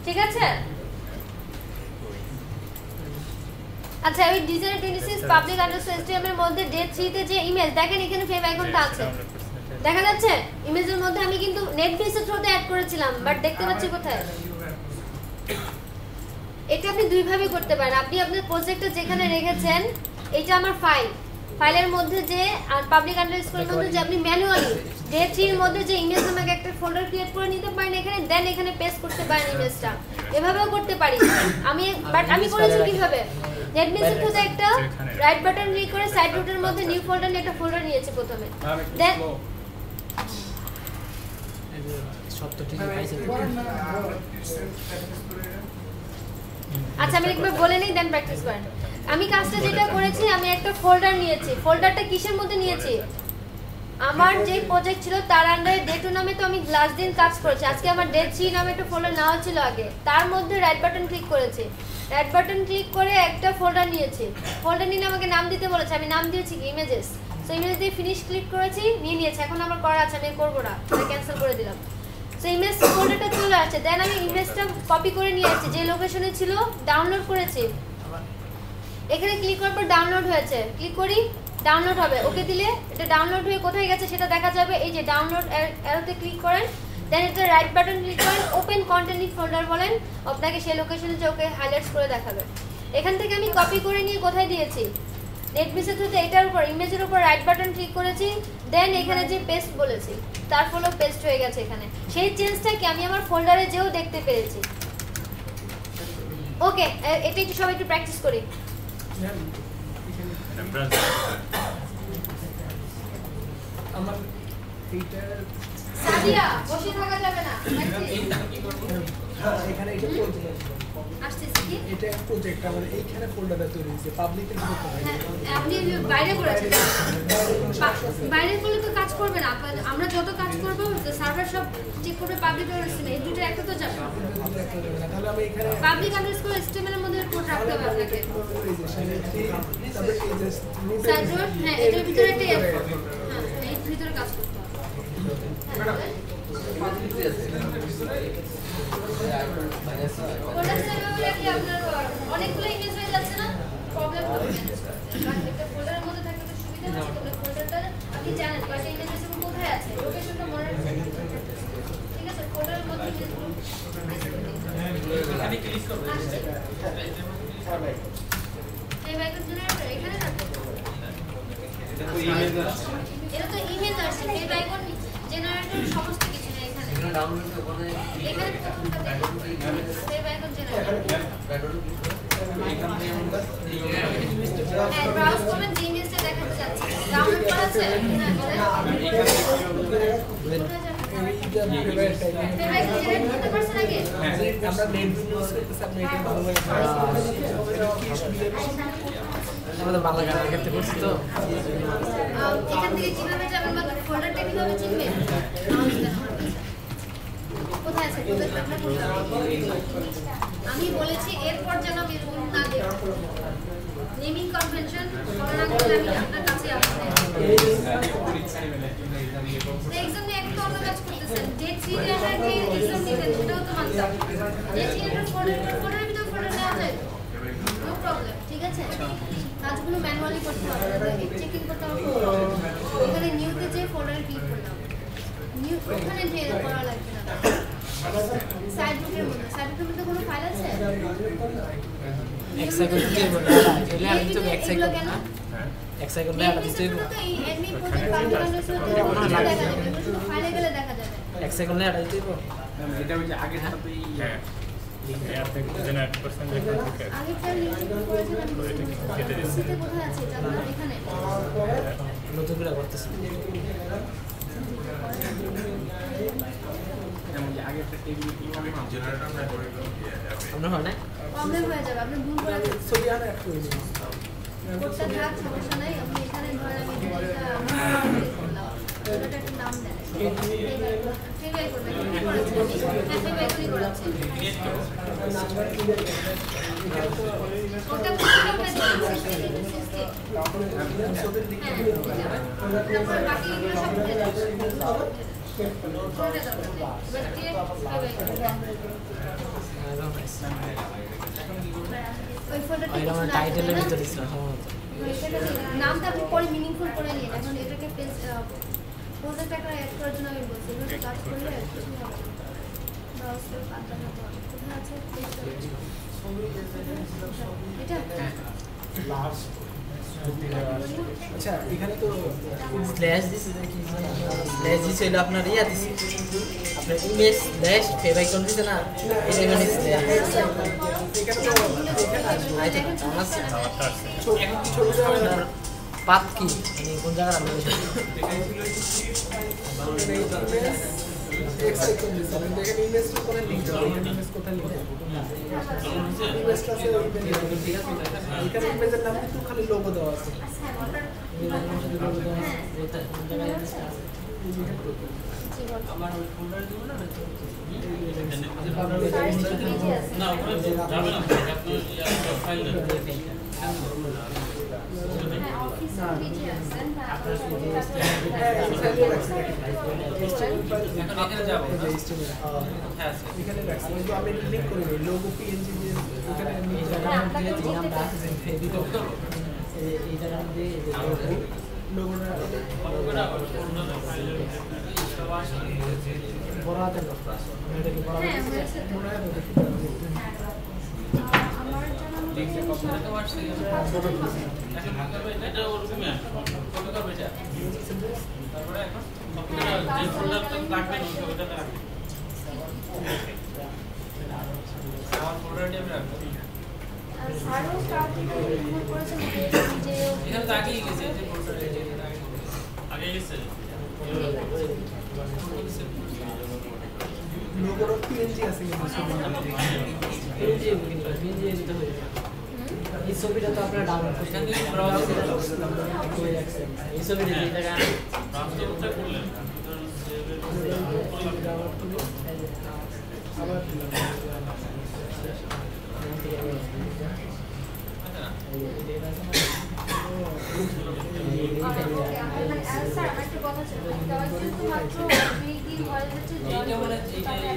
ঠিক আছে। আচ্ছা ওই ডিজাইন 26 পাবলিক আন্ডারস্কোর HTML এর মধ্যে ডে 3 তে যে ইমেজ দেখেন এখানে ফেভ আইকনটা আছে, দেখা যাচ্ছে ইমেজের মধ্যে আমি কিন্তু নেটবিনস এর থ্রুতে অ্যাড করেছিলাম, বাট দেখতে পাচ্ছি কোথায়। এটা আপনি দুই ভাবে করতে পারেন। আপনি আপনার প্রজেক্টটা যেখানে রেখেছেন, এটা আমার ফাইলের মধ্যে যে পাবলিক আন্ডারস্কোর এর মধ্যে যে আপনি ম্যানুয়ালি ডে 3 এর মধ্যে যে ইমেজ নামে একটা ফোল্ডার ক্রিয়েট করে নিতে পারেন এখানে, দেন এখানে পেস্ট করতে পারেন ইমেজটা, এভাবেও করতে পারি আমি। বাট আমি করেছি কিভাবে, নেটবিনস এর থ্রুতে একটা রাইট বাটন ক্লিক করে সাইড রুটের মধ্যে নিউ ফোল্ডার নিয়ে একটা ফোল্ডার নিয়েছি প্রথমে, দেন আচ্ছা আমি একবার বলে নেই দেন প্র্যাকটিস করেন। আমি কাজটা যেটা করেছি, আমি একটা ফোল্ডার নিয়েছি। ফোল্ডারটা কিসের মধ্যে নিয়েছি, আমার যে প্রজেক্ট ছিল তার আন্ডারে ডে 2 নামে তো আমি লাস্ট দিন কাজ করেছি, আজকে আমার ডে 3 নামে একটা ফোল্ডার নেওয়া ছিল আগে, তার মধ্যে রাইট বাটন ক্লিক করেছি। রাইট বাটন ক্লিক করে একটা ফোল্ডার নিয়েছি, ফোল্ডার নিয়ে আমাকে নাম দিতে বলেছে, আমি নাম দিয়েছি কি ইমেজেস। সো ইমেজ দিয়ে ফিনিশ ক্লিক করেছি, নিয়ে নিয়েছি। এখন আমার করা আছে, আমি করবো না, আমি ক্যান্সেল করে দিলাম। সো ইমেজ ফোল্ডারটা চলে আসছে, দেন আমি ইমেজটা কপি করে নিয়ে আসছি যে লোকেশনে ছিল, ডাউনলোড করেছি। এখানে ক্লিক করার পর ডাউনলোড হয়েছে, ক্লিক করি ডাউনলোড হবে, ওকে দিলে এটা ডাউনলোড হয়ে কোথায় গেছে সেটা দেখা যাবে। এই যে ডাউনলোড অ্যারোতে ক্লিক করেন, দেন এটা রাইট বাটন ক্লিক করেন, ওপেন কন্টেন্ট ইন ফোল্ডার বলেন, আপনাকে সেই লোকেশনে যে ওকে হাইলাইটস করে দেখাবে। এখান থেকে আমি কপি করে নিয়ে কোথায় দিয়েছি, নেটবিনস এর থ্রুতে এটার উপর ইমেজের উপর রাইট বাটন ক্লিক করেছি, দেন এখানে যে পেস্ট বলেছি তার ফলে পেস্ট হয়ে গেছে এখানে। সেই চেঞ্জটাকে আমি আমার ফোল্ডারে যেও দেখতে পেরেছি। ওকে, এটা একটু সবাই একটু প্র্যাকটিস করি। আমার এইটা সাদিয়া বসে থাকা যাবে না, হ্যাঁ এখানে এটা প্রজেক্ট আসতেছি কি এটা প্রজেক্ট আমার এইখানে ফোল্ডারটা তৈরি হয়েছে, পাবলিকের করতে হয়। আপনি বাইরে করেছেন, বাইরে করলে তো কাজ করবে না। আমরা যত কাজ করবো সার্ভার সব চেক করবে, পাবলিক আন্ডারস্কোর এই দুটো একটা তো যাবে। তাহলে আমি এখানে পাবলিক আন্ডারস্কোর HTML এর মধ্যে কোড রাখতে হবে আপনাকে। সাইড রোড, হ্যাঁ এটার ভিতরে একটা হ্যাঁ এই ভিতরে কাজ করতে হবে। অনেকগুলো ইমেজ হয়ে যাচ্ছে না, প্রবলেম হবে। একটা ফোল্ডারের মধ্যে থাকলে তো সুবিধা আছে, তবে ফোল্ডারটা আপনি জানেন কয়টা ইমেজ কোথায় আছে, লোকেশনটা মনে রাখবেন। ঠিক আছে, ফোল্ডারের মধ্যে ইমেজগুলো এখানে ক্লিক করবেন, এই ব্যাকআপ জেনারেটর এখানে রাখবেন। এটা তো ইমেজ আসছে, এই ব্যাকআপ জেনারেটর সমস্ত কিছু না এখানে। ডাউনলোড করে এখানে প্রথমটা দেখুন, এই ব্যাকআপ জেনারেটর। হ্যাঁ, ব্রাউজ করবেন, যে ইমেজটা দেখাতে যাচ্ছে ডাউনলোড করা আছে। আমরা নেট ইউজ করতেছি, আপনি এটা ভালোভাবে আমাদের বাংলা গান করতে করছি তো এখান থেকে কিভাবে যাবেন বা ফোল্ডারটা কিভাবে চিনবেন, কোথায় আছে ফোল্ডারটা আপনার কোথায়? আমি বলেছি এরপর যেন আমি রুল না দেই, নেমিং কনভেনশন ফলো না করলে আমি আপনার কাছে আসবো। এক্সাম নিয়ে একটা অন্য কাজ করতেছেন, ডে 3 এর আগে এক্সাম দিতেন, সেটাও তো মানতাম। ডে 3 এর ফোল্ডারের ভিতর ফোল্ডার নেওয়া যায়, নো প্রবলেম। ঠিক আছে, কাজগুলো ম্যানুয়ালি করতে হবে, চেকিং করতে হবে। এখানে নিউতে যে ফোল্ডারে ক্লিক করলাম, নিউ ওখানে যে করা লাগবে না। সাইড রুটের মধ্যে কোনো ফাইল আছে? এক সেকেন্ড দিতে বলে এটা আমি তো এক সেকেন্ড না এক সেকেন্ড না দিতে তো এই এডমিন প্রজেক্ট পাবলিক আন্ডারস্কোর দেখা যাবে, ফাইলে গেলে দেখা যাবে। এক সেকেন্ড না দিতে এটা হচ্ছে আগের সাথে আগেরটা লিঙ্ক করেছিলাম কেটে দিচ্ছি। শীতে কোথায় আছে এটা আপনার এখানে নতুন করে করতেছি আপনার হয় না প্রবলেম হয়ে যাবে আপনি ভুল করে ছবি আনা এক করে দিন কোডটা থাক সমস্যা নাই আপনি এখানে ধরে আমি এটা একটা নাম দেন ফেভাই করবেন ফেভাই করাচ্ছি ওটা ছবির দিকে তারপর বাকি এগুলো সব উঠে যাবে ওই ফোল্ডারটা এটা আমার টাইটেলের ভিতরে ছিল সম্ভবত নামটা আপনি পরে মিনিংফুল করে নিন এখন এটাকে পেজ ফোল্ডারটা একটা অ্যাড করার জন্য আমি বলছি এগুলো কাজ করলে কিছু হবে না ব্রাউজ করে পাল্টানো তো কোথায় আছে এটা আচ্ছা এখানে তো স্ল্যাশ দিছে কি স্ল্যাশ দিছে এটা আপনার ইয়া দিছে আপনার ইমেজ স্ল্যাশ ফেভাই কোন দিছে না এটা মানে স্ল্যাশ আপনার পাত কি মানে কোন জায়গায় আমরা এক্স আইকন দিছেন দেখেন ইমেজটা করে লিখতে হবে ইমেজ কোথায় লিখতে হবে ইমেজটা আছে এখানে ইমেজের নাম কিন্তু খালি লোগো দেওয়া আছে আমার ওই ফোল্ডার দিব না না ওখানে যাবে না আপনি ফাইল দেন এখানে যাবো হ্যাঁ এখানে রাখছি কিন্তু আমি লিংক করে দিই লোগো পিএনজি দিয়ে এখানে নামটা আছে ফেভিক এই জায়গার মধ্যে লোগোটা বড় হাতের এটা কি বড় হাতের মনে হয় দেখি এটা ওরকমই কপি করবে এটা তারপরে এখন আপনারা যে ফোল্ডারটা রাখবেন ওইটাতে রাখবেন আমার ফোল্ডারটি আমি রাখবো এখানে তো আগেই গেছে যে ফোল্ডার আগে গেছে লোগোটা পিএনজি আছে এই ছবিটা তো আপনারা ডাউনলোড এখান থেকে এই ছবিটা এই জায়গায় ব্রাউজারটা করলেন আবার স্যার একটা কথা ছিল শুধুমাত্র দুই হয়ে যাচ্ছে এইটা মানে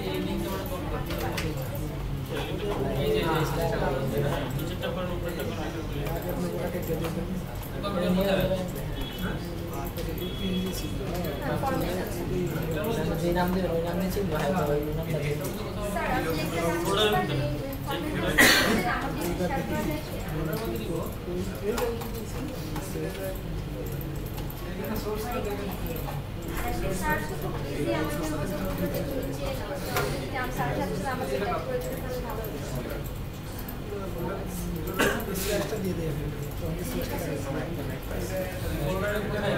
এই লিংকটা মানে কোন করতে হবে এই যে নিচেরটা করেন উপরেরটা করেন কপিটা কোথায় যে নাম দিয়ে ওই নাম দিয়ে চিনবো হ্যাঁ ওই নামটা দিয়ে স্যার আপনি ফোল্ডারের ভিতরে স্যার শুধু প্লিজ আমাকে বলতে যে আমি স্যার সাথে আমাকে টাইপ করে দিতে ভালো স্ল্যাশটা দিয়ে দেয় ফোল্ডারের কোথায়